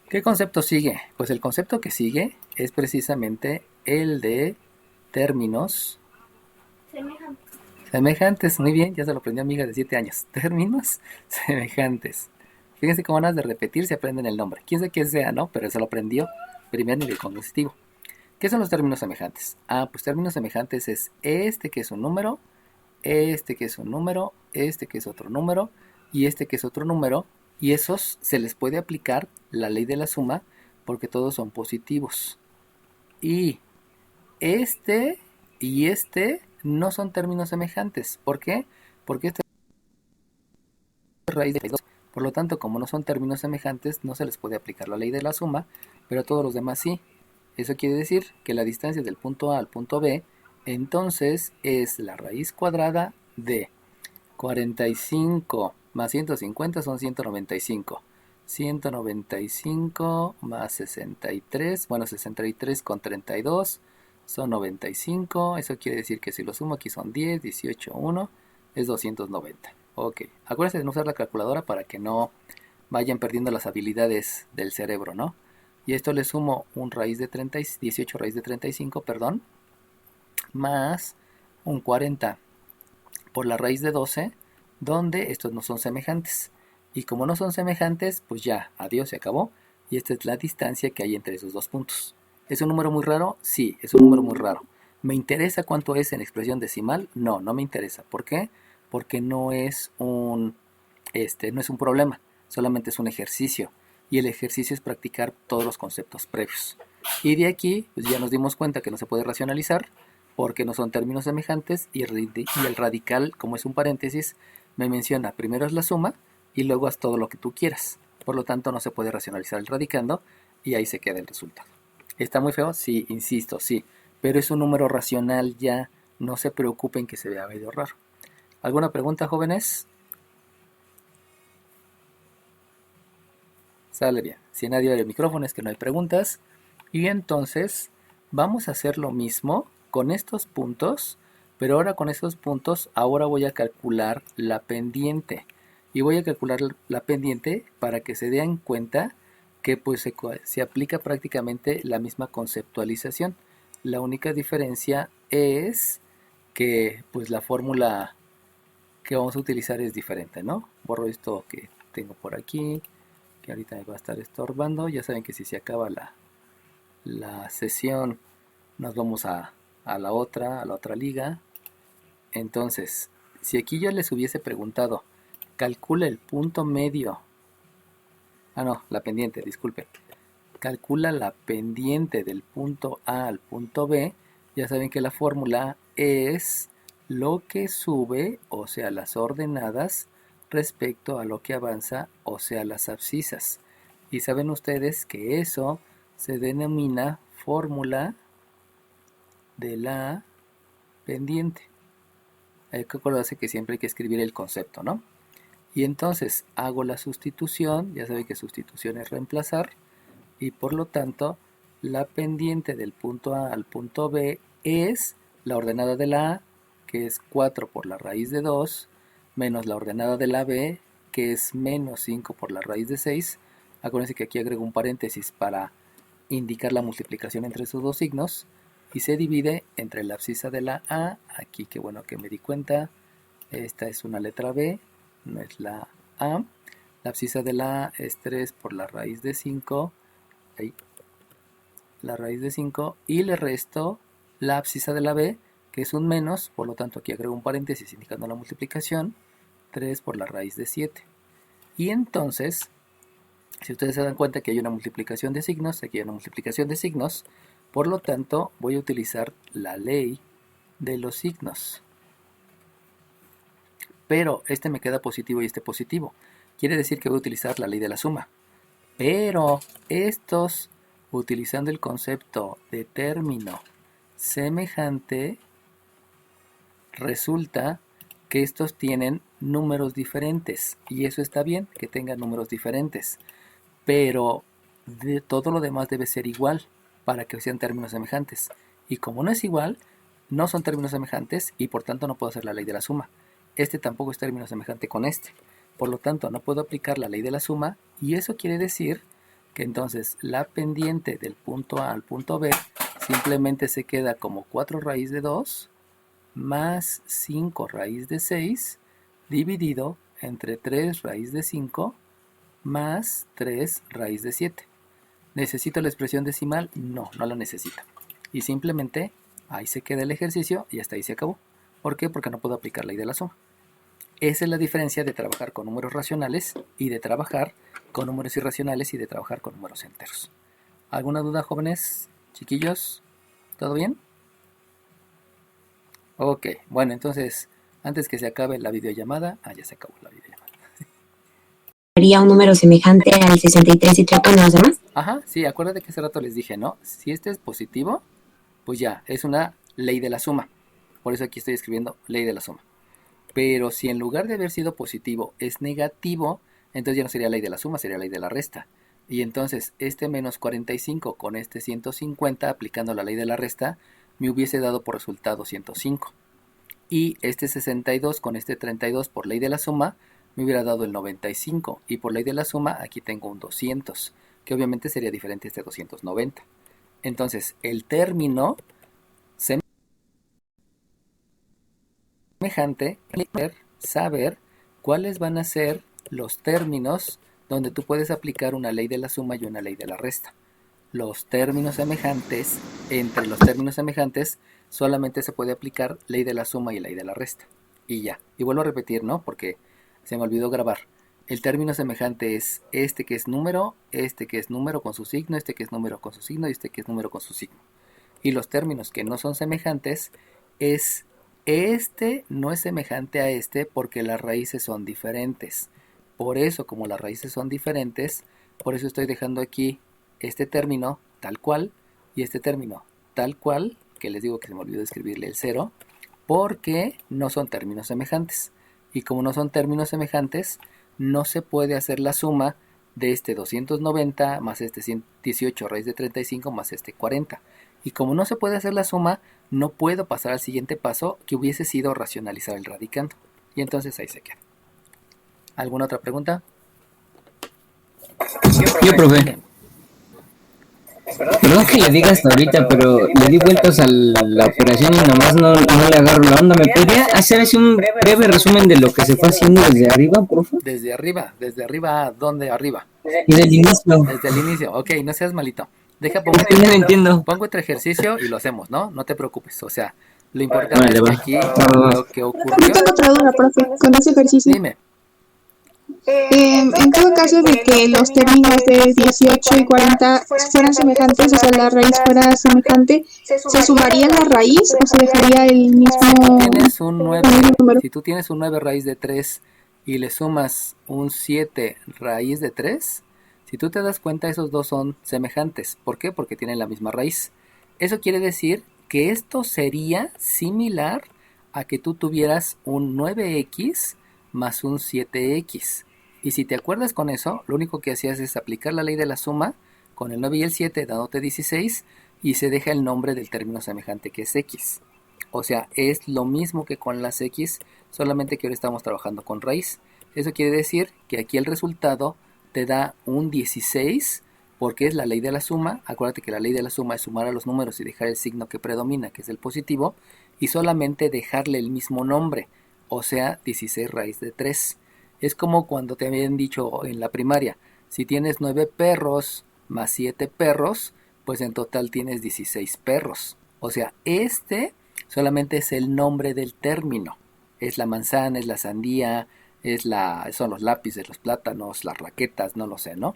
¿Qué concepto sigue? Pues el concepto que sigue es precisamente el de términos semejantes. Muy bien, ya se lo aprendió amiga de 7 años. Términos semejantes. Fíjense cómo van a repetir se aprenden el nombre. Quién sabe quién sea, ¿no? Pero eso lo aprendió primer nivel cognitivo. ¿Qué son los términos semejantes? Pues términos semejantes es este que es un número, este que es un número, este que es otro número y este que es otro número, y esos se les puede aplicar la ley de la suma porque todos son positivos. Y este y este no son términos semejantes. ¿Por qué? Porque este es raíz de 2. Por lo tanto, como no son términos semejantes, no se les puede aplicar la ley de la suma, pero a todos los demás sí. Eso quiere decir que la distancia del punto A al punto B entonces es la raíz cuadrada de 45 más 150 son 195. 195 más 63, bueno, 63 con 32 son 95. Eso quiere decir que si lo sumo aquí son 10, 18, 1, es 290. Ok, acuérdense de no usar la calculadora para que no vayan perdiendo las habilidades del cerebro, ¿no? Y esto le sumo un raíz de 30, 18 raíz de 35, perdón, más un 40 por la raíz de 12, donde estos no son semejantes. Y como no son semejantes, pues ya, adiós, se acabó. Y esta es la distancia que hay entre esos dos puntos. ¿Es un número muy raro? Sí, es un número muy raro. ¿Me interesa cuánto es en expresión decimal? No, no me interesa. ¿Por qué? Porque no es un problema, solamente es un ejercicio. Y el ejercicio es practicar todos los conceptos previos. Y de aquí, pues ya nos dimos cuenta que no se puede racionalizar, porque no son términos semejantes y el radical, como es un paréntesis, me menciona primero es la suma y luego haz todo lo que tú quieras. Por lo tanto, no se puede racionalizar el radicando y ahí se queda el resultado. ¿Está muy feo? Sí, insisto, sí. Pero es un número racional ya. No se preocupen que se vea medio raro. ¿Alguna pregunta, jóvenes? Sale bien. Si nadie abre el micrófono es que no hay preguntas. Y entonces vamos a hacer lo mismo con estos puntos, pero ahora con estos puntos, ahora voy a calcular la pendiente. Y voy a calcular la pendiente para que se den cuenta que pues se aplica prácticamente la misma conceptualización. La única diferencia es que pues la fórmula que vamos a utilizar es diferente, ¿no? Borro esto que tengo por aquí, que ahorita me va a estar estorbando. Ya saben que si se acaba la sesión, nos vamos a la otra liga. Entonces, si aquí yo les hubiese preguntado, calcula el punto medio. No, la pendiente, disculpen. Calcula la pendiente del punto A al punto B. Ya saben que la fórmula es lo que sube, o sea, las ordenadas, respecto a lo que avanza, o sea, las abscisas. Y saben ustedes que eso se denomina fórmula de la pendiente. Hay que acordarse que siempre hay que escribir el concepto, ¿no? Y entonces hago la sustitución, ya saben que sustitución es reemplazar, y por lo tanto la pendiente del punto A al punto B es la ordenada de la A, que es 4 por la raíz de 2, menos la ordenada de la B, que es menos 5 por la raíz de 6. Acuérdense que aquí agrego un paréntesis para indicar la multiplicación entre esos dos signos, y se divide entre la abscisa de la A, aquí que bueno que me di cuenta, esta es una letra B, no es la A. La abscisa de la A es 3 por la raíz de 5, ahí, la raíz de 5, y le resto la abscisa de la B, que es un menos, por lo tanto aquí agrego un paréntesis indicando la multiplicación, 3 por la raíz de 7. Y entonces, si ustedes se dan cuenta que hay una multiplicación de signos, aquí hay una multiplicación de signos, por lo tanto voy a utilizar la ley de los signos. Pero este me queda positivo y este positivo. Quiere decir que voy a utilizar la ley de la suma. Pero estos, utilizando el concepto de término semejante, resulta que estos tienen números diferentes. Y eso está bien, que tengan números diferentes. Pero de todo lo demás debe ser igual para que sean términos semejantes. Y como no es igual, no son términos semejantes y por tanto no puedo hacer la ley de la suma. Este tampoco es término semejante con este. Por lo tanto, no puedo aplicar la ley de la suma, y eso quiere decir que entonces la pendiente del punto A al punto B simplemente se queda como 4 raíz de 2 más 5 raíz de 6 dividido entre 3 raíz de 5 más 3 raíz de 7. ¿Necesito la expresión decimal? No, no la necesito. Y simplemente ahí se queda el ejercicio y hasta ahí se acabó. ¿Por qué? Porque no puedo aplicar la ley de la suma. Esa es la diferencia de trabajar con números racionales y de trabajar con números irracionales y de trabajar con números enteros. ¿Alguna duda, jóvenes, chiquillos? ¿Todo bien? Ok, bueno, entonces, antes que se acabe la videollamada, ya se acabó la videollamada. ¿Haría un número semejante al 63 y trato con los demás? Ajá, sí, acuérdate que hace rato les dije, ¿no? Si este es positivo, pues ya, es una ley de la suma. Por eso aquí estoy escribiendo ley de la suma. Pero si en lugar de haber sido positivo es negativo, entonces ya no sería ley de la suma, sería ley de la resta. Y entonces este menos 45 con este 150, aplicando la ley de la resta, me hubiese dado por resultado 105. Y este 62 con este 32 por ley de la suma, me hubiera dado el 95. Y por ley de la suma, aquí tengo un 200, que obviamente sería diferente a este 290. Entonces, el término semejante, saber cuáles van a ser los términos donde tú puedes aplicar una ley de la suma y una ley de la resta. Los términos semejantes, entre los términos semejantes, solamente se puede aplicar ley de la suma y ley de la resta. Y ya. Y vuelvo a repetir, ¿no? Porque se me olvidó grabar. El término semejante es este que es número con su signo, este que es número con su signo y este que es número con su signo. Y los términos que no son semejantes es este no es semejante a este porque las raíces son diferentes. Por eso, como las raíces son diferentes, por eso estoy dejando aquí este término tal cual y este término tal cual, que les digo que se me olvidó escribirle el 0, porque no son términos semejantes. Y como no son términos semejantes, no se puede hacer la suma de este 290 más este 118 raíz de 35 más este 40. Y como no se puede hacer la suma, no puedo pasar al siguiente paso, que hubiese sido racionalizar el radicando. Y entonces ahí se queda. ¿Alguna otra pregunta? Yo, profe. Perdón que le diga hasta ahorita, pero le di vueltas a la operación y nomás no le agarro la onda. ¿Me podría hacer así un breve resumen de lo que se fue haciendo desde arriba, por favor? Desde arriba, ¿a dónde arriba? Desde el inicio. Desde el inicio, ok, no seas malito. No entiendo. Pongo otro ejercicio y lo hacemos, ¿no? No te preocupes, o sea, lo importante Vale, es que va. aquí lo que Yo ocurrió... tengo otra duda, profe, con ese ejercicio. Dime, En todo caso de que los términos de 18 y 40 fueran semejantes, o sea, la raíz fuera semejante, ¿se sumaría la raíz o se dejaría el mismo tienes un 9, número? si tú tienes un 9 raíz de 3 y le sumas un 7 raíz de 3, si tú te das cuenta, esos dos son semejantes. ¿Por qué? Porque tienen la misma raíz. Eso quiere decir que esto sería similar a que tú tuvieras un 9x más un 7x. Y si te acuerdas con eso, lo único que hacías es aplicar la ley de la suma con el 9 y el 7 dándote 16 y se deja el nombre del término semejante que es x. O sea, es lo mismo que con las x, solamente que ahora estamos trabajando con raíz. Eso quiere decir que aquí el resultado te da un 16 porque es la ley de la suma. Acuérdate que la ley de la suma es sumar a los números y dejar el signo que predomina, que es el positivo, y solamente dejarle el mismo nombre, o sea, 16 raíz de 3. Es como cuando te habían dicho en la primaria, si tienes 9 perros más 7 perros, pues en total tienes 16 perros. O sea, solamente es el nombre del término. Es la manzana, es la sandía, son los lápices, los plátanos, las raquetas, no lo sé, ¿no?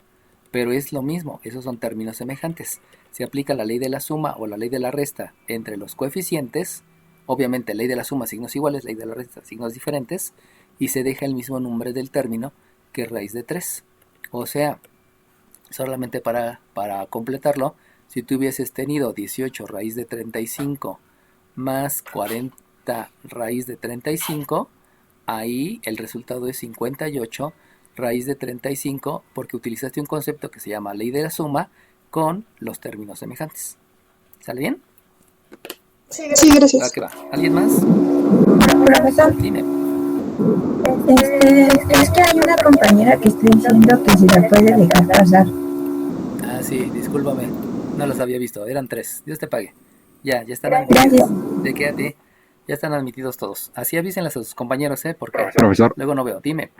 Pero es lo mismo, esos son términos semejantes. Se aplica la ley de la suma o la ley de la resta entre los coeficientes, obviamente ley de la suma, signos iguales, ley de la resta, signos diferentes, y se deja el mismo nombre del término que raíz de 3. O sea, solamente para completarlo, si tú hubieses tenido 18 raíz de 35 más 40 raíz de 35, ahí el resultado es 58 raíz de 35 porque utilizaste un concepto que se llama ley de la suma con los términos semejantes. ¿Sale bien? Sí, gracias. ¿Va? ¿Alguien más? Profesor, Dime. es que hay una compañera que está diciendo que si la puede dejar pasar. Ah, sí, discúlpame. No los había visto. Eran 3. Dios te pague. Ya están Gracias. admitidos. ¿De qué a ti? Ya están admitidos todos. Así avísenles a sus compañeros, porque Profesor, luego no veo. Dime.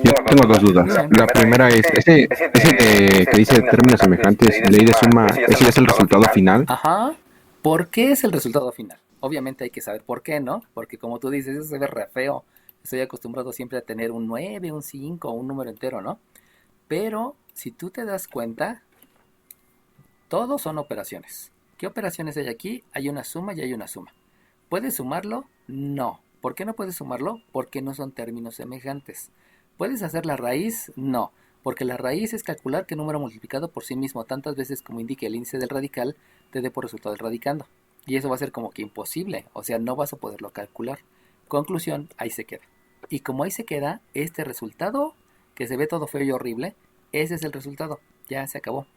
yo tengo dos dudas. La primera es, ese que dice términos semejantes, ley de suma, ¿ese es el resultado final? Ajá. ¿Por qué es el resultado final? Obviamente hay que saber por qué, ¿no? Porque como tú dices, eso se ve re feo. Estoy acostumbrado siempre a tener un 9, un 5, un número entero, ¿no? Pero si tú te das cuenta, todos son operaciones. ¿Qué operaciones hay aquí? Hay una suma y hay una suma. ¿Puedes sumarlo? No. ¿Por qué no puedes sumarlo? Porque no son términos semejantes. ¿Puedes hacer la raíz? No. Porque la raíz es calcular qué número multiplicado por sí mismo tantas veces como indique el índice del radical te dé por resultado el radicando. Y eso va a ser como que imposible. O sea, no vas a poderlo calcular. Conclusión, ahí se queda. Y como ahí se queda, este resultado, que se ve todo feo y horrible, ese es el resultado. Ya se acabó.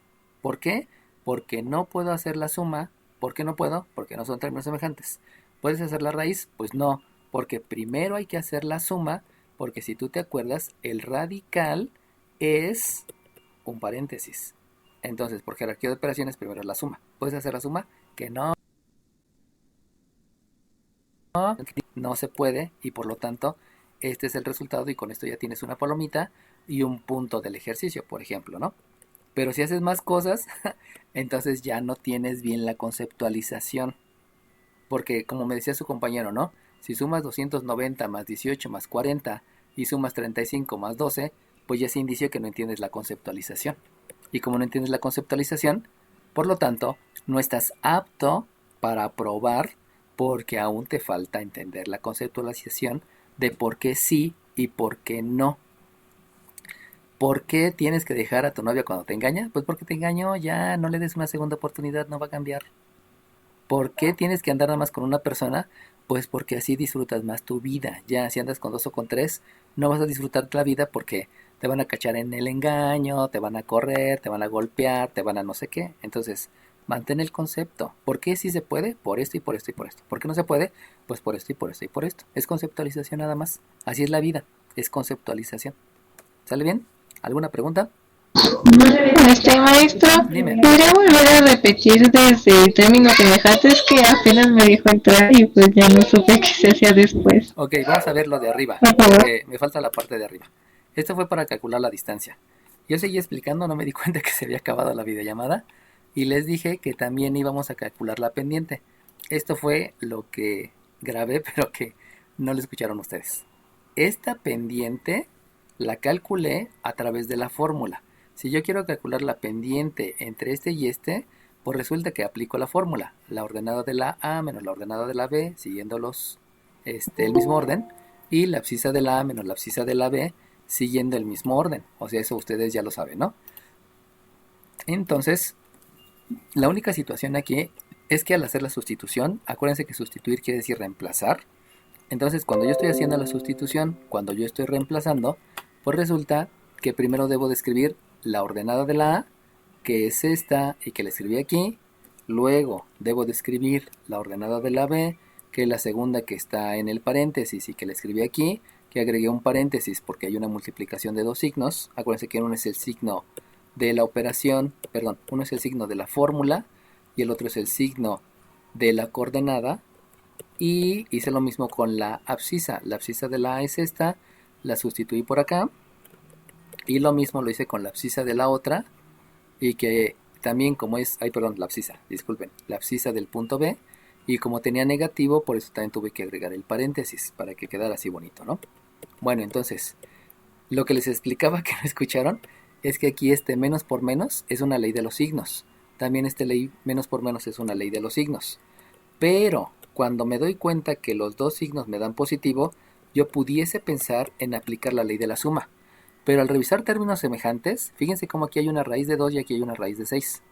¿Por qué? Porque no puedo hacer la suma. ¿Por qué no puedo? Porque no son términos semejantes. ¿Puedes hacer la raíz? Pues no. Porque primero hay que hacer la suma. Porque si tú te acuerdas, el radical es un paréntesis. Entonces, por jerarquía de operaciones, primero es la suma. ¿Puedes hacer la suma? Que no. No se puede y por lo tanto este es el resultado y con esto ya tienes una palomita y un punto del ejercicio, por ejemplo, ¿no? Pero si haces más cosas, entonces ya no tienes bien la conceptualización. Porque como me decía su compañero, ¿no? Si sumas 290 más 18 más 40 y sumas 35 más 12, pues ya es indicio que no entiendes la conceptualización. Y como no entiendes la conceptualización, por lo tanto, no estás apto para probar porque aún te falta entender la conceptualización de por qué sí y por qué no. ¿Por qué tienes que dejar a tu novia cuando te engaña? Pues porque te engañó, ya no le des una segunda oportunidad, no va a cambiar. ¿Por qué tienes que andar nada más con una persona? Pues porque así disfrutas más tu vida. Ya si andas con 2 o con 3, no vas a disfrutar la vida porque te van a cachar en el engaño, te van a correr, te van a golpear, te van a no sé qué. Entonces, mantén el concepto. ¿Por qué sí se puede? Por esto y por esto y por esto. ¿Por qué no se puede? Pues por esto y por esto y por esto. Es conceptualización nada más. Así es la vida. Es conceptualización. ¿Sale bien? ¿Alguna pregunta? Maestro, Dime. ¿podría volver a repetir desde términos semejantes que apenas me dijo entrar y pues ya no supe qué se hacía después? Ok, vamos a ver lo de arriba, Por favor. porque me falta la parte de arriba. Esto fue para calcular la distancia. Yo seguí explicando, no me di cuenta que se había acabado la videollamada y les dije que también íbamos a calcular la pendiente. Esto fue lo que grabé, pero que no lo escucharon ustedes. Esta pendiente la calculé a través de la fórmula. Si yo quiero calcular la pendiente entre este y este, pues resulta que aplico la fórmula. La ordenada de la A menos la ordenada de la B, siguiendo el mismo orden. Y la abscisa de la A menos la abscisa de la B, siguiendo el mismo orden. O sea, eso ustedes ya lo saben, ¿no? Entonces, la única situación aquí es que al hacer la sustitución, acuérdense que sustituir quiere decir reemplazar. Entonces, cuando yo estoy haciendo la sustitución, cuando yo estoy reemplazando, pues resulta que primero debo de escribir la ordenada de la A, que es esta y que la escribí aquí. Luego debo de escribir la ordenada de la B, que es la segunda que está en el paréntesis y que la escribí aquí, que agregué un paréntesis porque hay una multiplicación de dos signos. Acuérdense que uno es el signo de la operación, perdón, uno es el signo de la fórmula y el otro es el signo de la coordenada. Y hice lo mismo con la abscisa. La abscisa de la A es esta, la sustituí por acá. Y lo mismo lo hice con la abscisa de la otra. Y que también como es, la abscisa, disculpen, la abscisa del punto B. Y como tenía negativo, por eso también tuve que agregar el paréntesis, para que quedara así bonito, ¿no? Bueno, entonces, lo que les explicaba que no escucharon, es que aquí este menos por menos es una ley de los signos. También este ley menos por menos es una ley de los signos. Pero cuando me doy cuenta que los dos signos me dan positivo, yo pudiese pensar en aplicar la ley de la suma. Pero al revisar términos semejantes, fíjense cómo aquí hay una raíz de 2 y aquí hay una raíz de 6.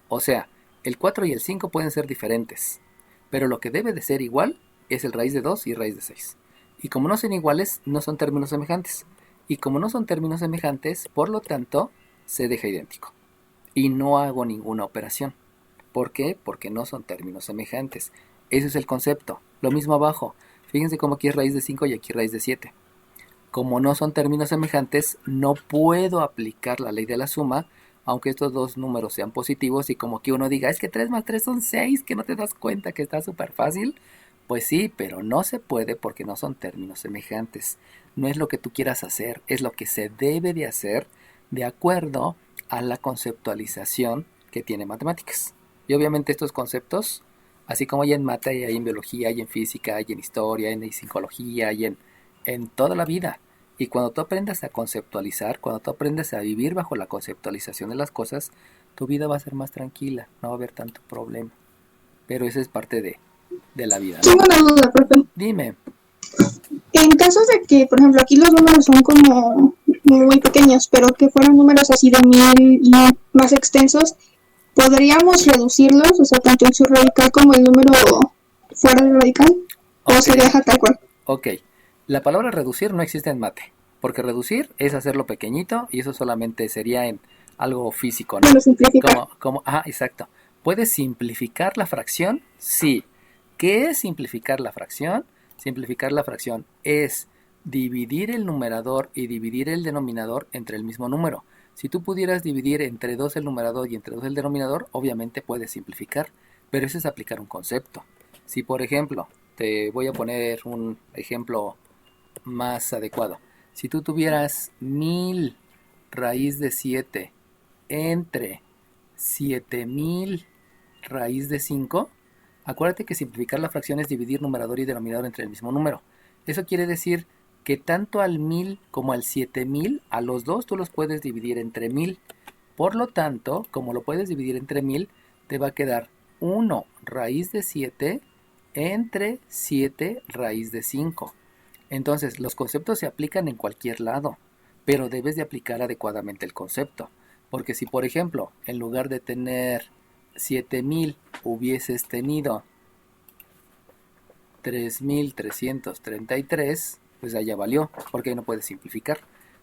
O sea, el 4 y el 5 pueden ser diferentes, pero lo que debe de ser igual es el raíz de 2 y raíz de 6. Y como no son iguales, no son términos semejantes. Y como no son términos semejantes, por lo tanto, se deja idéntico. Y no hago ninguna operación. ¿Por qué? Porque no son términos semejantes. Ese es el concepto. Lo mismo abajo. Fíjense cómo aquí es raíz de 5 y aquí raíz de 7. Como no son términos semejantes, no puedo aplicar la ley de la suma, aunque estos dos números sean positivos y como que uno diga, es que 3 más 3 son 6, que no te das cuenta que está súper fácil. Pues sí, pero no se puede porque no son términos semejantes. No es lo que tú quieras hacer, es lo que se debe de hacer de acuerdo a la conceptualización que tiene matemáticas. Y obviamente estos conceptos, así como hay en mate, hay en biología, hay en física, hay en historia, hay en psicología, hay en toda la vida. Y cuando tú aprendas a conceptualizar, cuando tú aprendes a vivir bajo la conceptualización de las cosas, tu vida va a ser más tranquila, no va a haber tanto problema. Pero esa es parte de la vida, ¿no? Tengo una duda, profe. Dime. En caso de que, por ejemplo, aquí los números son como muy pequeños, pero que fueran números así de 1000 y más extensos, ¿podríamos reducirlos? O sea, tanto en su radical como el número fuera del radical. ¿O se deja tal cual? Ok. La palabra reducir no existe en mate, porque reducir es hacerlo pequeñito y eso solamente sería en algo físico, ¿no? Bueno, simplificar. Exacto. ¿Puedes simplificar la fracción? Sí. ¿Qué es simplificar la fracción? Simplificar la fracción es dividir el numerador y dividir el denominador entre el mismo número. Si tú pudieras dividir entre 2 el numerador y entre 2 el denominador, obviamente puedes simplificar, pero eso es aplicar un concepto. Si por ejemplo, te voy a poner un ejemplo más adecuado. Si tú tuvieras 1000 raíz de 7 entre 7000 raíz de 5, acuérdate que simplificar la fracción es dividir numerador y denominador entre el mismo número. Eso quiere decir que tanto al 1000 como al 7000, a los dos tú los puedes dividir entre 1000. Por lo tanto, como lo puedes dividir entre 1000, te va a quedar 1 raíz de 7 entre 7 raíz de 5. Entonces, los conceptos se aplican en cualquier lado, pero debes de aplicar adecuadamente el concepto. Porque si, por ejemplo, en lugar de tener 7000 hubieses tenido 3333, pues allá valió, porque ahí no puedes simplificar.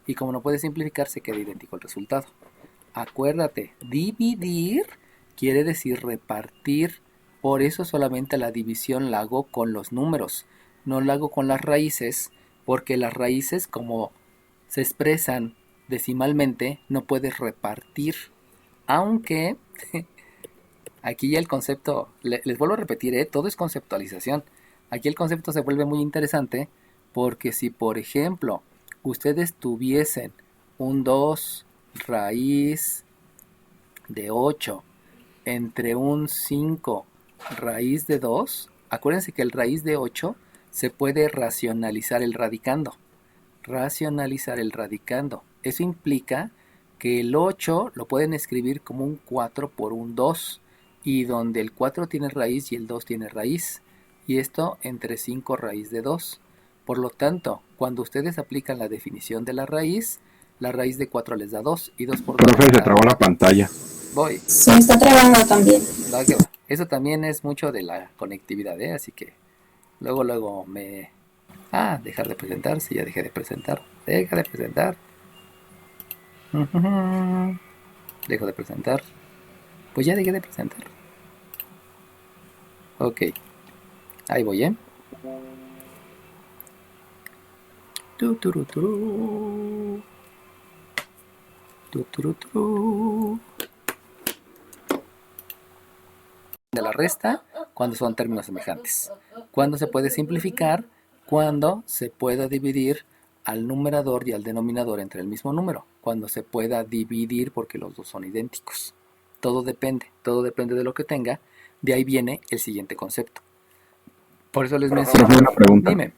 Y como no puedes simplificar, se queda idéntico el resultado. Acuérdate, dividir quiere decir repartir. Por eso solamente la división la hago con los números, no la hago con las raíces, porque las raíces, como se expresan decimalmente no puedes repartir, aunque aquí ya el concepto, les vuelvo a repetir, todo es conceptualización. Aquí el concepto se vuelve muy interesante porque si, por ejemplo, ustedes tuviesen un 2 raíz de 8 entre un 5 raíz de 2, acuérdense que el raíz de 8 se puede racionalizar el radicando. Racionalizar el radicando. Eso implica que el 8 lo pueden escribir como un 4 por un 2, y donde el 4 tiene raíz y el 2 tiene raíz, y esto entre 5 raíz de 2. Por lo tanto, cuando ustedes aplican la definición de la raíz de 4 les da 2, y 2 por 2 Profe, les se da trabó la pantalla. Voy. Se me está trabando también. Va que va. Eso también es mucho de la conectividad, así que luego me... dejar de presentar, sí, ya dejé de presentar. Deja de presentar. Dejo de presentar. Pues ya dejé de presentar. Ok. Ahí voy, Tuturuturu. Tuturuturu. De la resta, cuando son términos semejantes. Cuando se puede simplificar, cuando se pueda dividir al numerador y al denominador entre el mismo número, cuando se pueda dividir porque los dos son idénticos. Todo depende de lo que tenga. De ahí viene el siguiente concepto. Por eso les menciono. Una pregunta. Dime.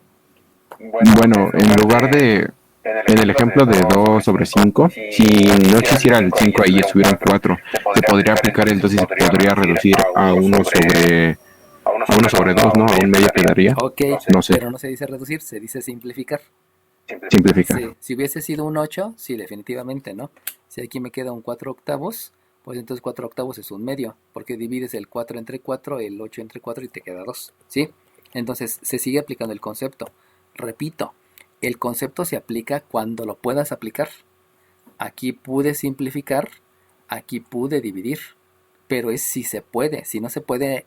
Bueno, en lugar de, en el ejemplo de 2 sobre 5, si no existiera el 5 ahí y estuvieran 4, se podría aplicar el 2 y se podría reducir a 1 sobre 2, ¿no? A un medio quedaría. Ok, No sé. pero no se dice reducir, se dice simplificar. Simplificar. Sí, si hubiese sido un 8, sí, definitivamente, ¿no? Si aquí me queda un 4 octavos, pues entonces 4 octavos es un medio, porque divides el 4 entre 4, el 8 entre 4 y te queda 2, ¿sí? Entonces se sigue aplicando el concepto. Repito, el concepto se aplica cuando lo puedas aplicar. Aquí pude simplificar, aquí pude dividir, pero es si se puede. Si no se puede,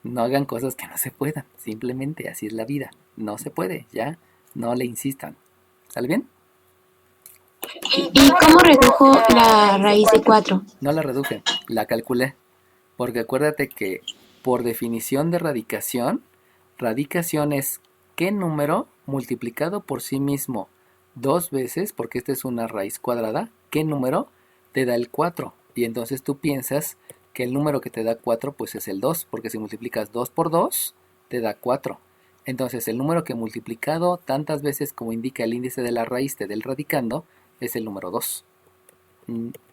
no hagan cosas que no se puedan. Simplemente así es la vida. No se puede, ya. No le insistan. ¿Sale bien? ¿Y cómo redujo la raíz de 4? No la reduje, la calculé. Porque acuérdate que por definición de radicación es qué número multiplicado por sí mismo 2 veces, porque esta es una raíz cuadrada, qué número te da el 4. Y entonces tú piensas que el número que te da 4 pues es el 2, porque si multiplicas 2 por 2 te da 4. Entonces el número que multiplicado tantas veces como indica el índice de la raíz del radicando es el número 2.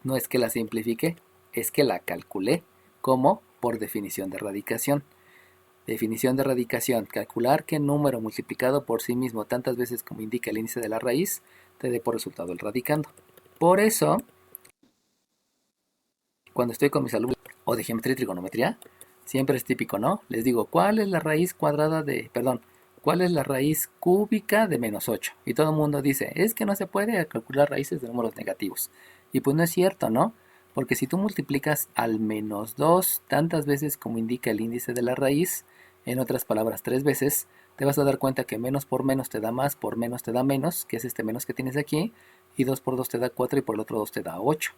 No es que la simplifique, es que la calculé como por definición de radicación. Definición de radicación, calcular qué número multiplicado por sí mismo tantas veces como indica el índice de la raíz te dé por resultado el radicando. Por eso, cuando estoy con mis alumnos o de geometría y trigonometría, siempre es típico, ¿no? Les digo, ¿cuál es la raíz cuadrada cuál es la raíz cúbica de menos 8? Y todo el mundo dice, es que no se puede calcular raíces de números negativos. Y pues no es cierto, ¿no? Porque si tú multiplicas al menos 2 tantas veces como indica el índice de la raíz, en otras palabras 3 veces, te vas a dar cuenta que menos por menos te da más, por menos te da menos, que es este menos que tienes aquí, y 2 por 2 te da 4 y por el otro 2 te da 8.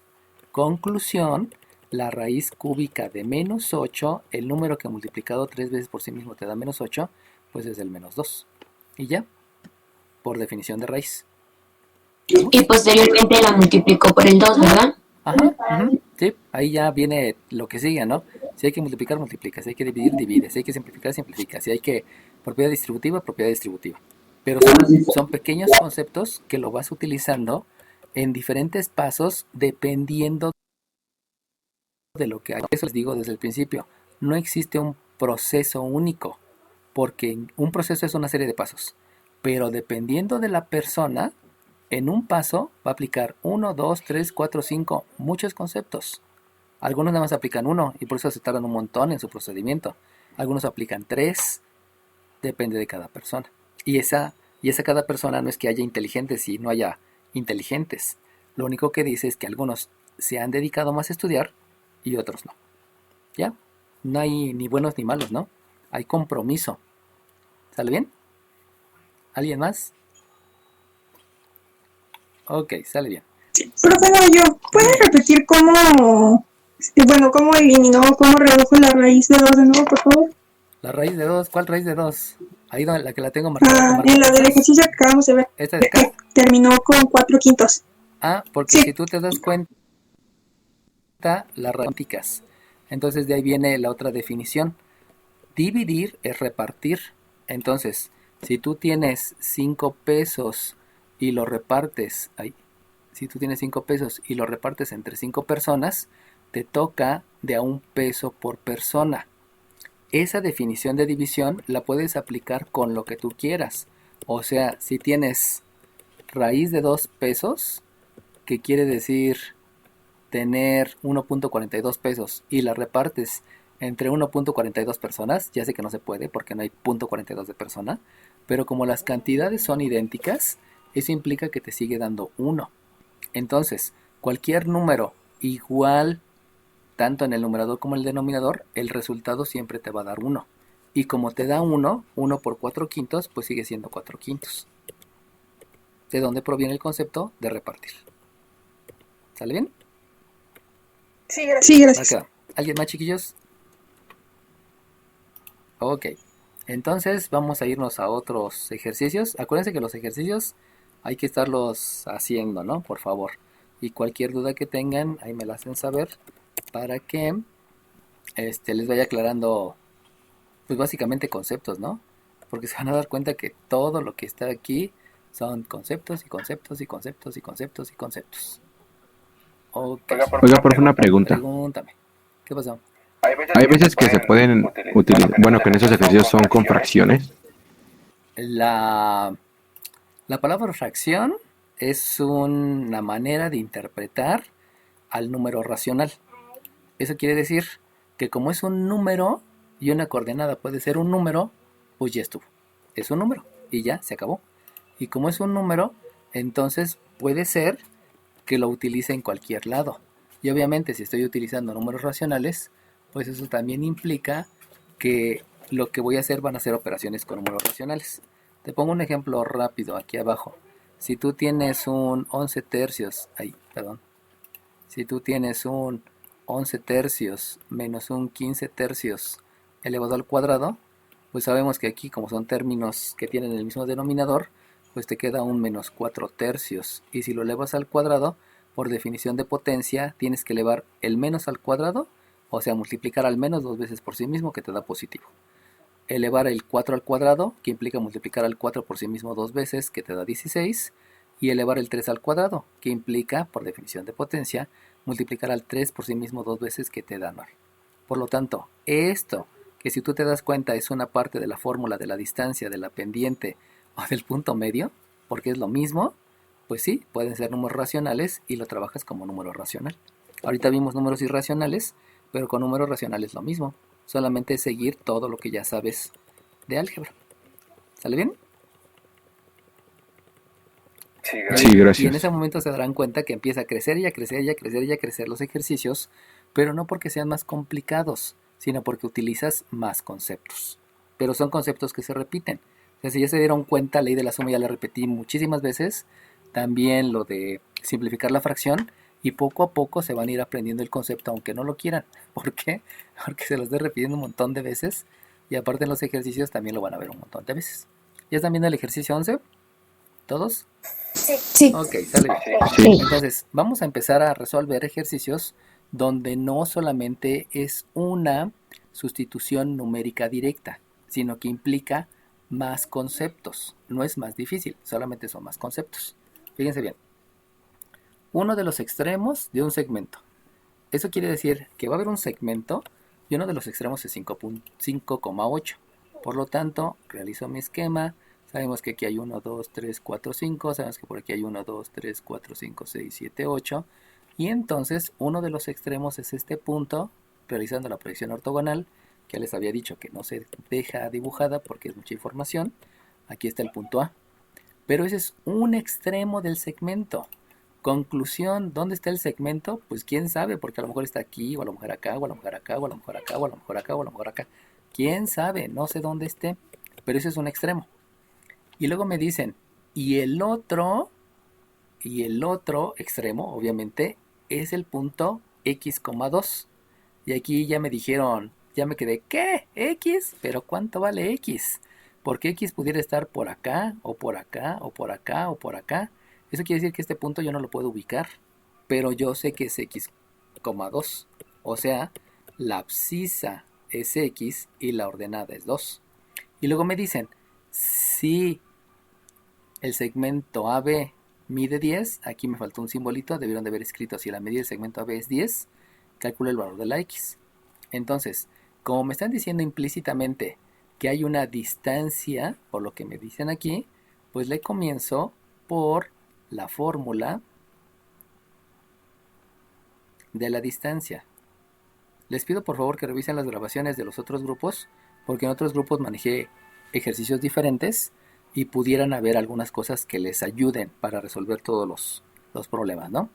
Conclusión, la raíz cúbica de menos 8, el número que multiplicado 3 veces por sí mismo te da menos 8, pues es el menos 2. Y ya, por definición de raíz. Y posteriormente la multiplicó por el 2, ¿verdad? Ajá, sí, ahí ya viene lo que sigue, ¿no? Si hay que multiplicar, multiplica. Si hay que dividir, divide. Si hay que simplificar, simplifica. Si hay que propiedad distributiva, propiedad distributiva. Pero son pequeños conceptos que lo vas utilizando en diferentes pasos dependiendo de lo que hay. Eso les digo desde el principio. No existe un proceso único, porque un proceso es una serie de pasos. Pero dependiendo de la persona, en un paso va a aplicar 1, 2, 3, 4, 5, muchos conceptos. Algunos nada más aplican 1 y por eso se tardan un montón en su procedimiento. Algunos aplican 3, depende de cada persona. Y esa cada persona no es que haya inteligentes y no haya inteligentes. Lo único que dice es que algunos se han dedicado más a estudiar y otros no. ¿Ya? No hay ni buenos ni malos, ¿no? Hay compromiso. ¿Sale bien? ¿Alguien más? Ok, sale bien. Profe, no, yo, ¿puedes repetir cómo, cómo eliminó, cómo redujo la raíz de 2 de nuevo, por favor? La raíz de 2, ¿cuál raíz de 2? Ahí donde la que la tengo marcada. En la del ejercicio que acabamos de ver, ¿Esta de acá? terminó con 4/5. Porque Sí. si tú te das cuenta, las raíces. Entonces de ahí viene la otra definición. Dividir es repartir. Entonces, si tú tienes 5 pesos y lo repartes, si tú tienes 5 pesos y lo repartes entre 5 personas, te toca de a 1 peso por persona. Esa definición de división la puedes aplicar con lo que tú quieras. O sea, si tienes raíz de 2 pesos, que quiere decir tener 1.42 pesos y la repartes entre 1.42 personas, ya sé que no se puede porque no hay 0.42 de persona, pero como las cantidades son idénticas, eso implica que te sigue dando 1. Entonces, cualquier número igual, tanto en el numerador como en el denominador, el resultado siempre te va a dar 1. Y como te da 1, 1 por 4/5, pues sigue siendo 4/5. ¿De dónde proviene el concepto de repartir? ¿Sale bien? Sí, gracias. Acá. ¿Alguien más, chiquillos? Ok. Entonces vamos a irnos a otros ejercicios. Acuérdense que los ejercicios hay que estarlos haciendo, ¿no? Por favor. Y cualquier duda que tengan, ahí me la hacen saber para que les vaya aclarando, pues básicamente conceptos, ¿no? Porque se van a dar cuenta que todo lo que está aquí son conceptos y conceptos y conceptos y conceptos y conceptos. Ok. Oiga, por una pregunta. Pregúntame. ¿Qué pasó? Hay veces que se pueden utilizar, bueno, que en esos ejercicios son con fracciones. La palabra fracción es una manera de interpretar al número racional. Eso quiere decir que como es un número y una coordenada puede ser un número, pues ya estuvo. Es un número y ya se acabó. Y como es un número, entonces puede ser que lo utilice en cualquier lado. Y obviamente si estoy utilizando números racionales, pues eso también implica que lo que voy a hacer van a ser operaciones con números racionales. Te pongo un ejemplo rápido aquí abajo. Si tú tienes un 11 tercios, si tú tienes un 11 tercios menos un 15 tercios elevado al cuadrado, pues sabemos que aquí como son términos que tienen el mismo denominador, pues te queda un menos 4 tercios. Y si lo elevas al cuadrado, por definición de potencia, tienes que elevar el menos al cuadrado, o sea, multiplicar al menos 2 veces por sí mismo, que te da positivo. Elevar el 4 al cuadrado, que implica multiplicar al 4 por sí mismo 2 veces, que te da 16. Y elevar el 3 al cuadrado, que implica, por definición de potencia, multiplicar al 3 por sí mismo 2 veces, que te da 9. Por lo tanto, esto, que si tú te das cuenta es una parte de la fórmula de la distancia, de la pendiente o del punto medio, porque es lo mismo, pues sí, pueden ser números racionales y lo trabajas como número racional. Ahorita vimos números irracionales, pero con números racionales lo mismo. Solamente es seguir todo lo que ya sabes de álgebra. ¿Sale bien? Sí, Y en gracias. ese momento se darán cuenta que empieza a crecer y a crecer y a crecer y a crecer los ejercicios, pero no porque sean más complicados, sino porque utilizas más conceptos. Pero son conceptos que se repiten. O sea, si ya se dieron cuenta, ley de la suma ya la repetí muchísimas veces. También lo de simplificar la fracción. Y poco a poco se van a ir aprendiendo el concepto, aunque no lo quieran. ¿Por qué? Porque se los estoy repitiendo un montón de veces. Y aparte en los ejercicios también lo van a ver un montón de veces. ¿Ya están viendo el ejercicio 11? ¿Todos? Sí. Ok, sale bien. Sí. Entonces, vamos a empezar a resolver ejercicios donde no solamente es una sustitución numérica directa, sino que implica más conceptos. No es más difícil, solamente son más conceptos. Fíjense bien. Uno de los extremos de un segmento. Eso quiere decir que va a haber un segmento y uno de los extremos es 5,8. Por lo tanto, realizo mi esquema. Sabemos que aquí hay 1, 2, 3, 4, 5. Sabemos que por aquí hay 1, 2, 3, 4, 5, 6, 7, 8. Y entonces uno de los extremos es este punto, realizando la proyección ortogonal, que ya les había dicho que no se deja dibujada porque es mucha información. Aquí está el punto A. Pero ese es un extremo del segmento. Conclusión, ¿dónde está el segmento? Pues quién sabe, porque a lo mejor está aquí, o a lo mejor acá, o a lo mejor acá, o a lo mejor acá, o a lo mejor acá, o a lo mejor acá. ¿Quién sabe? No sé dónde esté, pero ese es un extremo. Y luego me dicen, ¿y el otro y el otro extremo, obviamente, es el punto x,2. Y aquí ya me dijeron, ya me quedé, ¿qué? ¿X? ¿Pero cuánto vale X? Porque X pudiera estar por acá, o por acá, o por acá, o por acá. Eso quiere decir que este punto yo no lo puedo ubicar, pero yo sé que es x,2. O sea, la abscisa es x y la ordenada es 2. Y luego me dicen, si el segmento AB mide 10, aquí me faltó un simbolito, debieron de haber escrito si la medida del segmento AB es 10, calcula el valor de la x. Entonces, como me están diciendo implícitamente que hay una distancia, por lo que me dicen aquí, pues le comienzo por la fórmula de la distancia. Les pido por favor que revisen las grabaciones de los otros grupos, porque en otros grupos manejé ejercicios diferentes y pudieran haber algunas cosas que les ayuden para resolver todos los problemas, ¿no?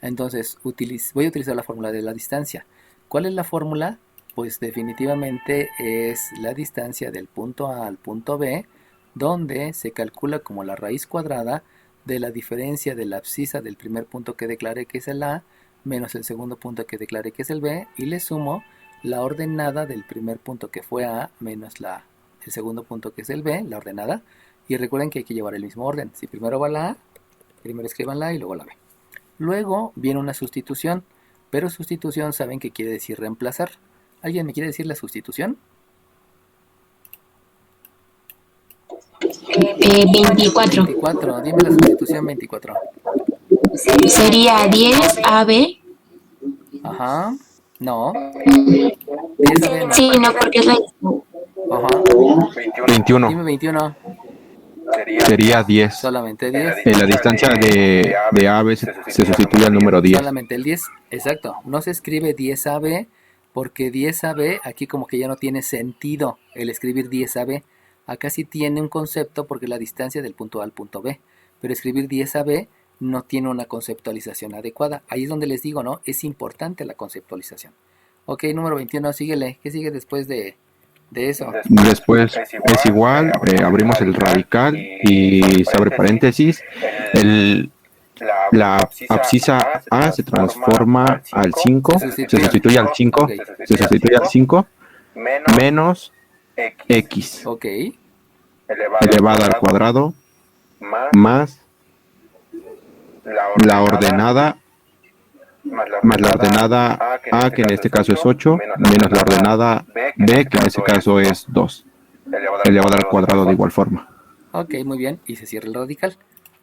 Entonces, voy a utilizar la fórmula de la distancia. ¿Cuál es la fórmula? Pues definitivamente es la distancia del punto A al punto B, donde se calcula como la raíz cuadrada de la diferencia de la abscisa del primer punto que declaré que es el A, menos el segundo punto que declaré que es el B, y le sumo la ordenada del primer punto que fue A, menos el segundo punto que es el B, la ordenada. Y recuerden que hay que llevar el mismo orden. Si primero va la A, primero escriban la A y luego la B. Luego viene una sustitución, pero sustitución saben que quiere decir reemplazar. ¿Alguien me quiere decir la sustitución? 24. 24, dime la sustitución 24. Sería 10 AB. Ajá, no. 10 AB no. Sí, no, porque es la... Ajá, 21. dime 21. Sería 10. Solamente 10. La distancia de AB se sustituye al número 10. Solamente el 10, exacto. No se escribe 10AB porque 10AB aquí como que ya no tiene sentido el escribir 10AB. Acá sí tiene un concepto porque es la distancia del punto A al punto B. Pero escribir 10AB no tiene una conceptualización adecuada. Ahí es donde les digo, ¿no? Es importante la conceptualización. Ok, número 21, síguele. ¿Qué sigue después de eso? Después es igual, abrimos el radical y se abre paréntesis. La abscisa A se transforma al 5, se sustituye al 5, Ok. se sustituye al 5 menos x Ok, elevado al cuadrado más la ordenada más la ordenada A, que en este caso es 8, menos la ordenada B, que en este caso es 2, elevado al cuadrado de igual forma. ok, muy bien. Y se cierra el radical.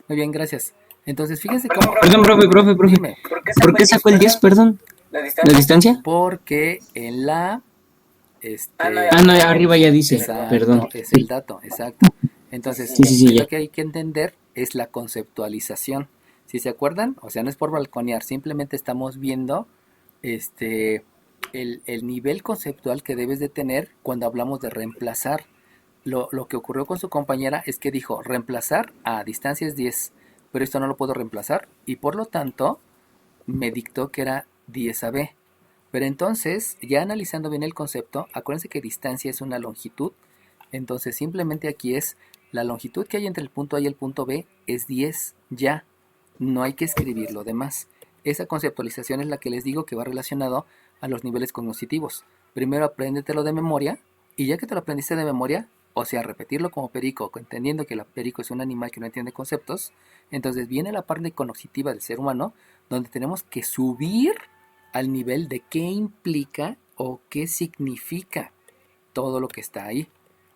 Muy bien, gracias. Entonces, fíjense cómo... Perdón, profe. Dime. ¿Por qué sacó el 10, perdón? ¿La distancia? Porque en la... Ah, no, arriba ya dice, exacto, perdón. es el dato, exacto. Entonces, Sí, ya. lo que hay que entender es la conceptualización. Si se acuerdan, o sea, no es por balconear, simplemente estamos viendo el nivel conceptual que debes de tener cuando hablamos de reemplazar. Lo que ocurrió con su compañera es que dijo, reemplazar a distancia es 10, pero esto no lo puedo reemplazar y por lo tanto me dictó que era 10 AB. Pero entonces, ya analizando bien el concepto, acuérdense que distancia es una longitud, entonces simplemente aquí es la longitud que hay entre el punto A y el punto B es 10 ya, no hay que escribir lo demás. Esa conceptualización es la que les digo que va relacionado a los niveles cognitivos. Primero apréndetelo de memoria y ya que te lo aprendiste de memoria, o sea, repetirlo como perico, entendiendo que el perico es un animal que no entiende conceptos, entonces viene la parte cognitiva del ser humano, donde tenemos que subir al nivel de qué implica o qué significa todo lo que está ahí.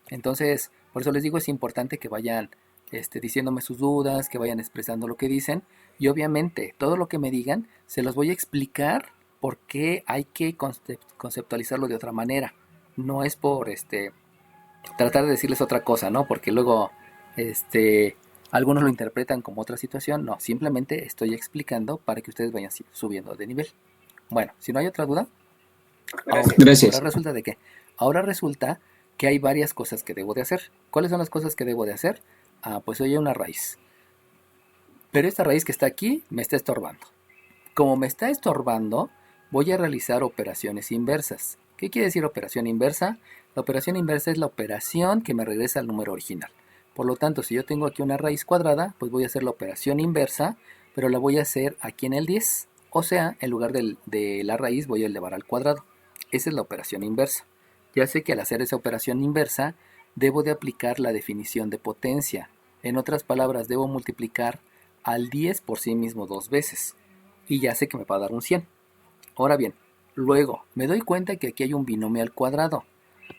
Entonces, por eso les digo, es importante que vayan diciéndome sus dudas, que vayan expresando lo que dicen, y obviamente todo lo que me digan se los voy a explicar por qué hay que conceptualizarlo de otra manera. No es por tratar de decirles otra cosa, ¿no? Porque luego algunos lo interpretan como otra situación. No, simplemente estoy explicando para que ustedes vayan subiendo de nivel. Bueno, si no hay otra duda. Gracias. Ahora resulta de qué. Ahora resulta que hay varias cosas que debo de hacer. ¿Cuáles son las cosas que debo de hacer? Pues hoy hay una raíz. Pero esta raíz que está aquí me está estorbando. Como me está estorbando, voy a realizar operaciones inversas. ¿Qué quiere decir operación inversa? La operación inversa es la operación que me regresa al número original. Por lo tanto, si yo tengo aquí una raíz cuadrada, pues voy a hacer la operación inversa pero la voy a hacer aquí en el 10. O sea, en lugar de la raíz voy a elevar al cuadrado. Esa es la operación inversa. Ya sé que al hacer esa operación inversa, debo de aplicar la definición de potencia. En otras palabras, debo multiplicar al 10 por sí mismo 2 veces. Y ya sé que me va a dar un 100. Ahora bien, luego me doy cuenta que aquí hay un binomio al cuadrado.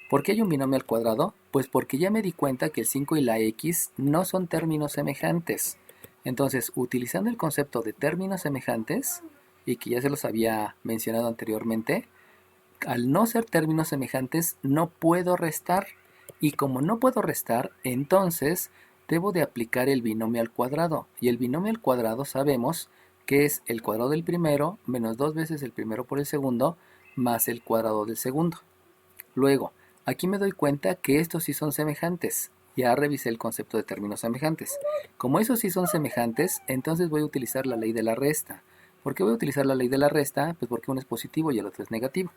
¿Por qué hay un binomio al cuadrado? Pues porque ya me di cuenta que el 5 y la x no son términos semejantes. Entonces, utilizando el concepto de términos semejantes, y que ya se los había mencionado anteriormente, al no ser términos semejantes no puedo restar. Y como no puedo restar, entonces debo de aplicar el binomio al cuadrado. Y el binomio al cuadrado sabemos que es el cuadrado del primero menos 2 veces el primero por el segundo más el cuadrado del segundo. Luego, aquí me doy cuenta que estos sí son semejantes. Ya revisé el concepto de términos semejantes. Como esos sí son semejantes, entonces voy a utilizar la ley de la resta. ¿Por qué voy a utilizar la ley de la resta? Pues porque uno es positivo y el otro es negativo.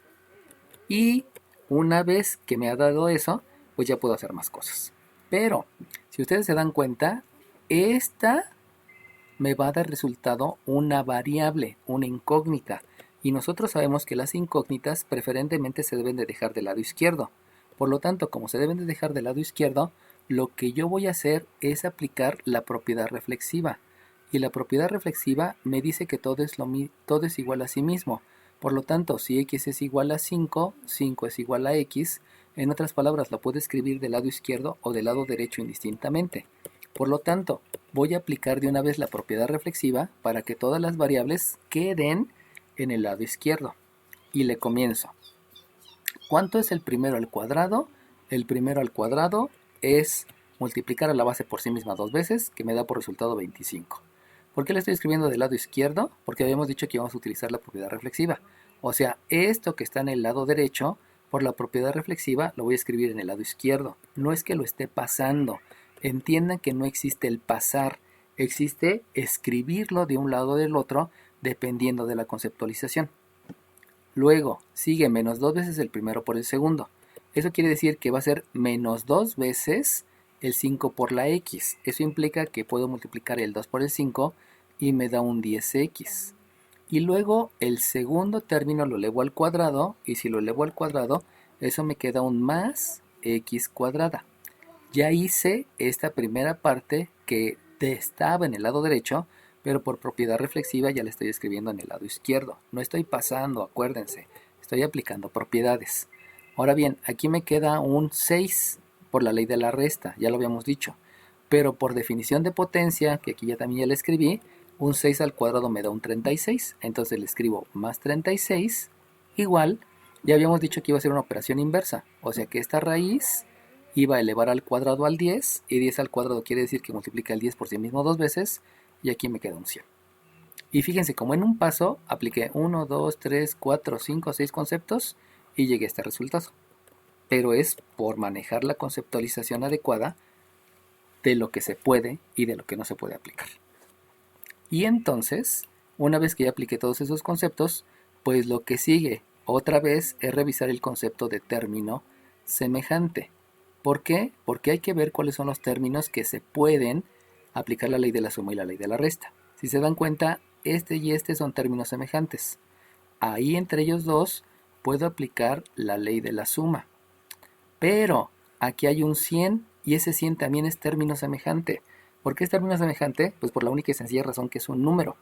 Y una vez que me ha dado eso, pues ya puedo hacer más cosas. Pero, si ustedes se dan cuenta, esta me va a dar resultado una variable, una incógnita. Y nosotros sabemos que las incógnitas preferentemente se deben de dejar del lado izquierdo. Por lo tanto, como se deben de dejar del lado izquierdo, lo que yo voy a hacer es aplicar la propiedad reflexiva. Y la propiedad reflexiva me dice que todo es igual a sí mismo. Por lo tanto, si x es igual a 5, 5 es igual a x. En otras palabras, lo puedo escribir del lado izquierdo o del lado derecho indistintamente. Por lo tanto, voy a aplicar de una vez la propiedad reflexiva para que todas las variables queden en el lado izquierdo. Y le comienzo. ¿Cuánto es el primero al cuadrado? El primero al cuadrado es multiplicar a la base por sí misma 2 veces, que me da por resultado 25. ¿Por qué le estoy escribiendo del lado izquierdo? Porque habíamos dicho que íbamos a utilizar la propiedad reflexiva. O sea, esto que está en el lado derecho, por la propiedad reflexiva, lo voy a escribir en el lado izquierdo. No es que lo esté pasando. Entiendan que no existe el pasar. Existe escribirlo de un lado o del otro, dependiendo de la conceptualización. Luego, sigue menos 2 veces el primero por el segundo. Eso quiere decir que va a ser menos 2 veces el 5 por la x. Eso implica que puedo multiplicar el 2 por el 5 y me da un 10x. Y luego el segundo término lo elevo al cuadrado, y si lo elevo al cuadrado, eso me queda un más x cuadrada. Ya hice esta primera parte que estaba en el lado derecho, pero por propiedad reflexiva ya la estoy escribiendo en el lado izquierdo. No estoy pasando, acuérdense, estoy aplicando propiedades. Ahora bien, aquí me queda un 6 por la ley de la resta, ya lo habíamos dicho. Pero por definición de potencia, que aquí también ya le escribí, un 6 al cuadrado me da un 36. Entonces le escribo más 36 igual, ya habíamos dicho que iba a ser una operación inversa. O sea que esta raíz iba a elevar al cuadrado al 10, y 10 al cuadrado quiere decir que multiplica el 10 por sí mismo 2 veces, y aquí me queda un 100. Y fíjense, como en un paso apliqué 1, 2, 3, 4, 5, 6 conceptos y llegué a este resultado. Pero es por manejar la conceptualización adecuada de lo que se puede y de lo que no se puede aplicar. Y entonces, una vez que ya apliqué todos esos conceptos, pues lo que sigue otra vez es revisar el concepto de término semejante. ¿Por qué? Porque hay que ver cuáles son los términos que se pueden aplicar la ley de la suma y la ley de la resta. Si se dan cuenta, este y este son términos semejantes. Ahí entre ellos dos puedo aplicar la ley de la suma. Pero aquí hay un 100 y ese 100 también es término semejante. ¿Por qué es término semejante? Pues por la única y sencilla razón que es un número.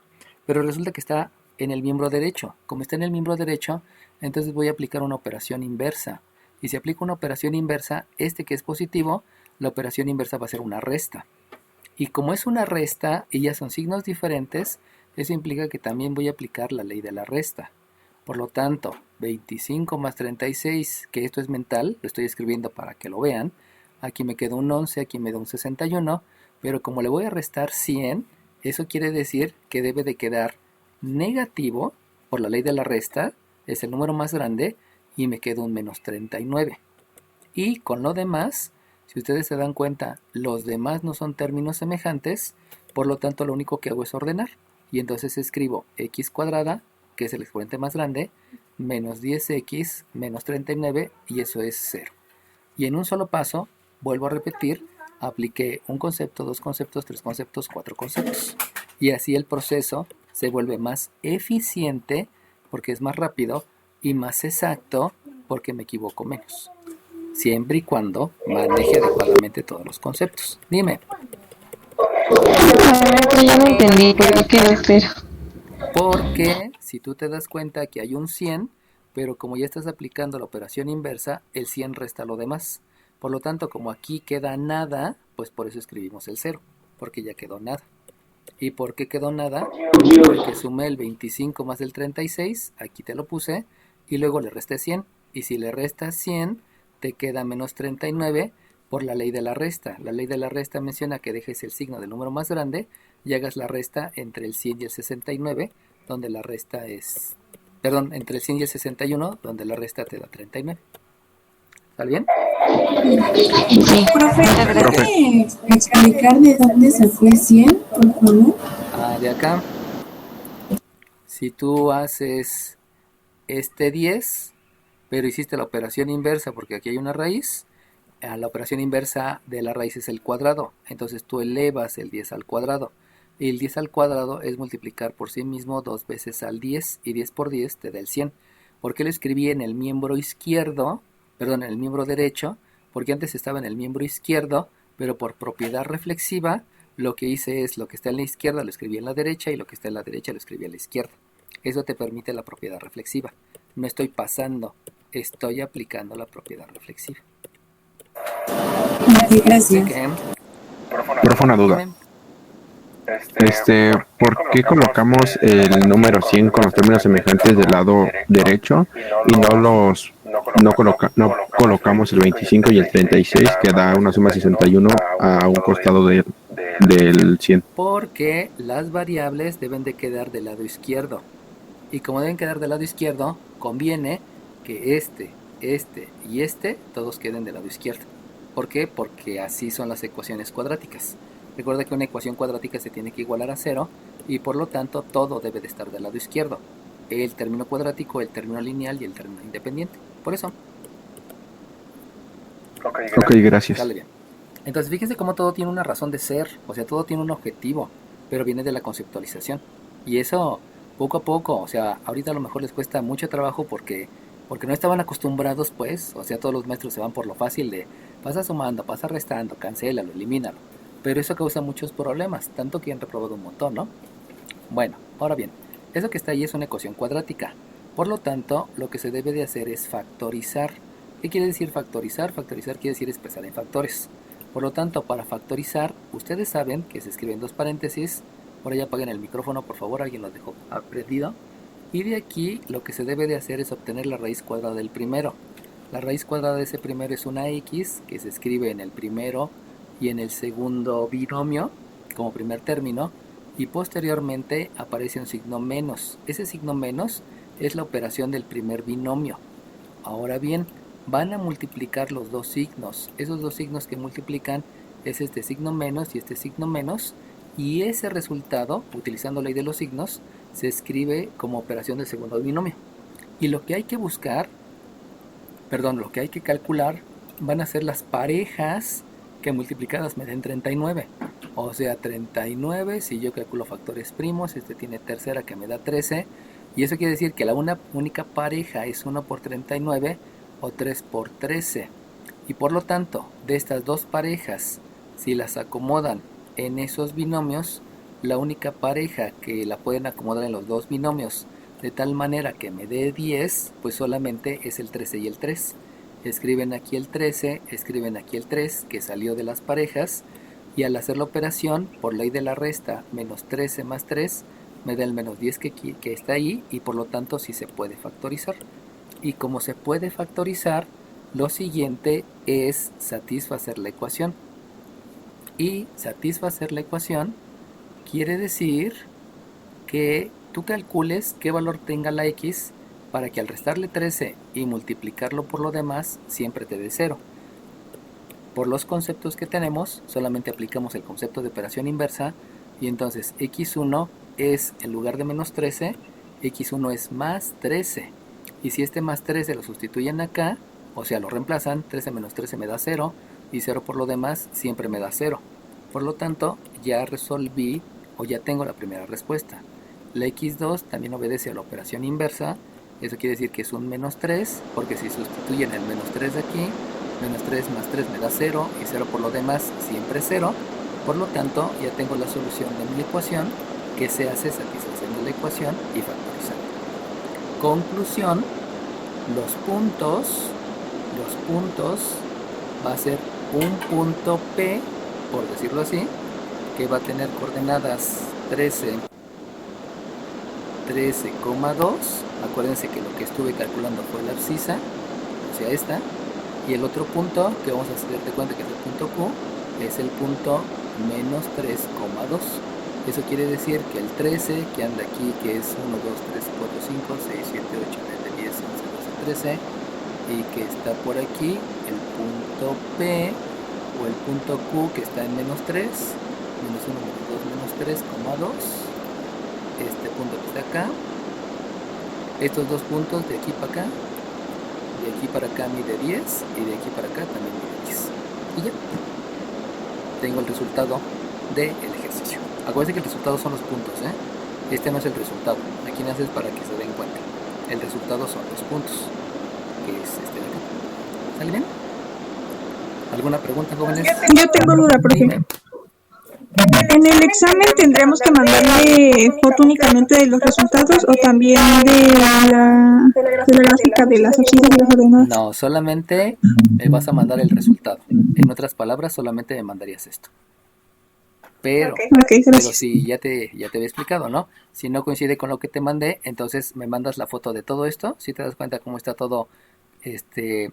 Pero resulta que está en el miembro derecho. Como está en el miembro derecho, entonces voy a aplicar una operación inversa. Y si aplico una operación inversa, este que es positivo, la operación inversa va a ser una resta. Y como es una resta y ya son signos diferentes, eso implica que también voy a aplicar la ley de la resta. Por lo tanto, 25 más 36, que esto es mental, lo estoy escribiendo para que lo vean. Aquí me queda un 11, aquí me da un 61, pero como le voy a restar 100, eso quiere decir que debe de quedar negativo por la ley de la resta, es el número más grande, y me queda un menos 39. Y con lo demás, si ustedes se dan cuenta, los demás no son términos semejantes, por lo tanto lo único que hago es ordenar. Y entonces escribo x cuadrada, que es el exponente más grande, menos 10x menos 39, y eso es 0. Y en un solo paso, vuelvo a repetir, apliqué un concepto, dos conceptos, tres conceptos, cuatro conceptos. y así el proceso se vuelve más eficiente porque es más rápido y más exacto porque me equivoco menos. Siempre y cuando maneje adecuadamente todos los conceptos. Dime. Ya no entendí por qué no cero. Porque si tú te das cuenta que hay un 100, pero como ya estás aplicando la operación inversa, el 100 resta lo demás. Por lo tanto, como aquí queda nada, pues por eso escribimos el 0, porque ya quedó nada. ¿Y por qué quedó nada? Porque sumé el 25 más el 36, aquí te lo puse, y luego le resté 100. Y si le restas 100, te queda menos 39 por la ley de la resta. La ley de la resta menciona que dejes el signo del número más grande y hagas la resta entre el 100 y el 69, donde la resta es... Perdón, entre el 100 y el 61, donde la resta te da 39. ¿Está bien? Sí. Profe, ¿puede explicar de dónde se fue 100, por favor? De acá. Si tú haces este 10, pero hiciste la operación inversa porque aquí hay una raíz, la operación inversa de la raíz es el cuadrado. Entonces tú elevas el 10 al cuadrado. Y el 10 al cuadrado es multiplicar por sí mismo 2 veces al 10, y 10 por 10 te da el 100. ¿Por qué lo escribí en el miembro izquierdo? Perdón, en el miembro derecho, porque antes estaba en el miembro izquierdo, pero por propiedad reflexiva, lo que hice es lo que está en la izquierda lo escribí en la derecha y lo que está en la derecha lo escribí en la izquierda. Eso te permite la propiedad reflexiva. No estoy pasando, estoy aplicando la propiedad reflexiva. Gracias. Profe, una duda. ¿Por qué colocamos el número 100 con los términos semejantes del lado derecho y no colocamos el 25 y el 36 que da una suma de 61 a un costado del 100? Porque las variables deben de quedar del lado izquierdo. Y como deben quedar del lado izquierdo, conviene que este y este todos queden del lado izquierdo. ¿Por qué? Porque así son las ecuaciones cuadráticas. Recuerda que una ecuación cuadrática se tiene que igualar a 0 y por lo tanto todo debe de estar del lado izquierdo. El término cuadrático, el término lineal y el término independiente. Por eso. Ok, gracias. Dale bien. Entonces fíjense cómo todo tiene una razón de ser. O sea, todo tiene un objetivo, pero viene de la conceptualización. Y eso poco a poco, o sea, ahorita a lo mejor les cuesta mucho trabajo porque no estaban acostumbrados, pues. O sea, todos los maestros se van por lo fácil de pasa sumando, pasa restando, cancélalo, elimínalo. Pero eso causa muchos problemas, tanto que han reprobado un montón, ¿no? Bueno, ahora bien, eso que está ahí es una ecuación cuadrática. Por lo tanto, lo que se debe de hacer es factorizar. ¿Qué quiere decir factorizar? Factorizar quiere decir expresar en factores. Por lo tanto, para factorizar, ustedes saben que se escriben dos paréntesis. Por ahí apaguen el micrófono, por favor, alguien lo dejó prendido. Y de aquí lo que se debe de hacer es obtener la raíz cuadrada del primero. La raíz cuadrada de ese primero es una x, que se escribe en el primero y en el segundo binomio como primer término, y posteriormente aparece un signo menos. Ese signo menos es la operación del primer binomio. Ahora bien, van a multiplicar los dos signos. Esos dos signos que multiplican es este signo menos y este signo menos, y ese resultado, utilizando la ley de los signos, se escribe como operación del segundo binomio. Y lo que hay que buscar, lo que hay que calcular van a ser las parejas que multiplicadas me den 39. O sea, 39, si yo calculo factores primos, este tiene tercera que me da 13. Y eso quiere decir que la única pareja es 1 por 39 o 3 por 13. Y por lo tanto, de estas dos parejas, si las acomodan en esos binomios, la única pareja que la pueden acomodar en los dos binomios de tal manera que me dé 10, pues solamente es el 13 y el 3. Escriben aquí el 13, escriben aquí el 3 que salió de las parejas, y al hacer la operación por ley de la resta, menos 13 más 3 me da el menos 10 que está ahí, y por lo tanto sí se puede factorizar. Y como se puede factorizar, lo siguiente es satisfacer la ecuación. Y satisfacer la ecuación quiere decir que tú calcules qué valor tenga la x para que al restarle 13 y multiplicarlo por lo demás siempre te dé 0. Por los conceptos que tenemos, solamente aplicamos el concepto de operación inversa, y entonces x1 es, en lugar de menos 13, x1 es más 13. Y si este más 13 lo sustituyen acá, o sea, lo reemplazan, 13 menos 13 me da 0, y 0 por lo demás siempre me da 0. Por lo tanto, ya resolví o ya tengo la primera respuesta. La x2 también obedece a la operación inversa, eso quiere decir que es un menos 3, porque si sustituyen el menos 3 de aquí, menos 3 más 3 me da 0, y 0 por lo demás siempre es 0, por lo tanto ya tengo la solución de mi ecuación, que se hace satisfaciendo la ecuación y factorizando. Conclusión, los puntos va a ser un punto P, por decirlo así, que va a tener coordenadas 13,2. Acuérdense que lo que estuve calculando fue la abscisa, o sea esta, y el otro punto que vamos a hacer de cuenta que es el punto Q, es el punto menos 3,2. Eso quiere decir que el 13 que anda aquí, que es 1, 2, 3, 4, 5, 6, 7, 8, 9, 10, 11, 12, 13, y que está por aquí el punto P o el punto Q que está en menos 3, menos 1, menos 2, menos 3,2, este punto que está acá, estos dos puntos de aquí para acá, de aquí para acá mide 10 y de aquí para acá también mide 10, y ya tengo el resultado del ejercicio. Acuérdense que el resultado son los puntos, este no es el resultado, aquí naces para que se den cuenta, el resultado son los puntos, que es este de acá. ¿Sale bien? ¿Alguna pregunta, jóvenes? Yo tengo duda, profe. Dime. ¿En el examen tendremos que mandarle foto únicamente de los resultados o también de la gráfica de las abscisas y las ordenadas? No, solamente me vas a mandar el resultado. En otras palabras, solamente me mandarías esto. Pero, Ok, pero gracias. si ya te había explicado, ¿no? Si no coincide con lo que te mandé, entonces me mandas la foto de todo esto. Si te das cuenta cómo está todo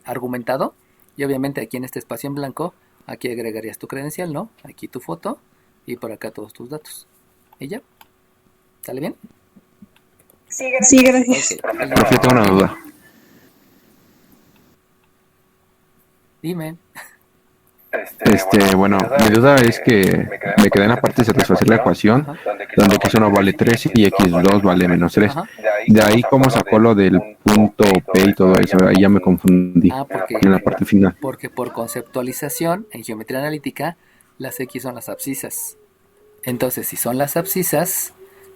argumentado. Y obviamente aquí en este espacio en blanco, aquí agregarías tu credencial, ¿no? Aquí tu foto y por acá todos tus datos. ¿Y ya? ¿Sale bien? Sí, gracias. Ok. Profe, tengo una duda. Dime. Bueno, mi duda es que me queda en la parte de satisfacer la ecuación, Ajá. donde x1 vale 3 y x2 vale menos 3. Ajá. De ahí, ¿cómo sacó lo del punto P y todo eso? Ahí ya me confundí en la parte final. Porque por conceptualización, en geometría analítica, las X son las abscisas. Entonces, si son las abscisas,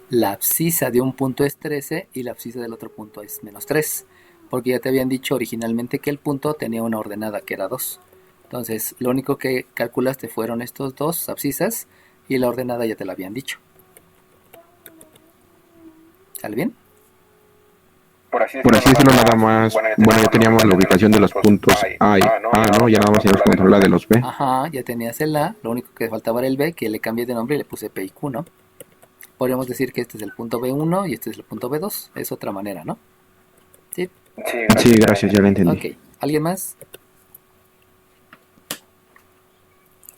la abscisa de un punto es 13 y la abscisa del otro punto es menos 3. Porque ya te habían dicho originalmente que el punto tenía una ordenada que era 2. Entonces, lo único que calculaste fueron estos dos abscisas y la ordenada ya te la habían dicho. ¿Sale bien? Por así decirlo, nada más. Bueno, ya teníamos la ubicación de los puntos A y A, ¿no? Ya nada más teníamos que controlar de los B. Ajá, ya tenías el A, lo único que faltaba era el B, que le cambié de nombre y le puse P y Q, ¿no? Podríamos decir que este es el punto B1 y este es el punto B2. Es otra manera, ¿no? ¿Sí? Sí, gracias, ya lo entendí. Ok, ¿alguien más?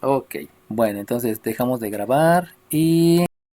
Ok, bueno, entonces dejamos de grabar y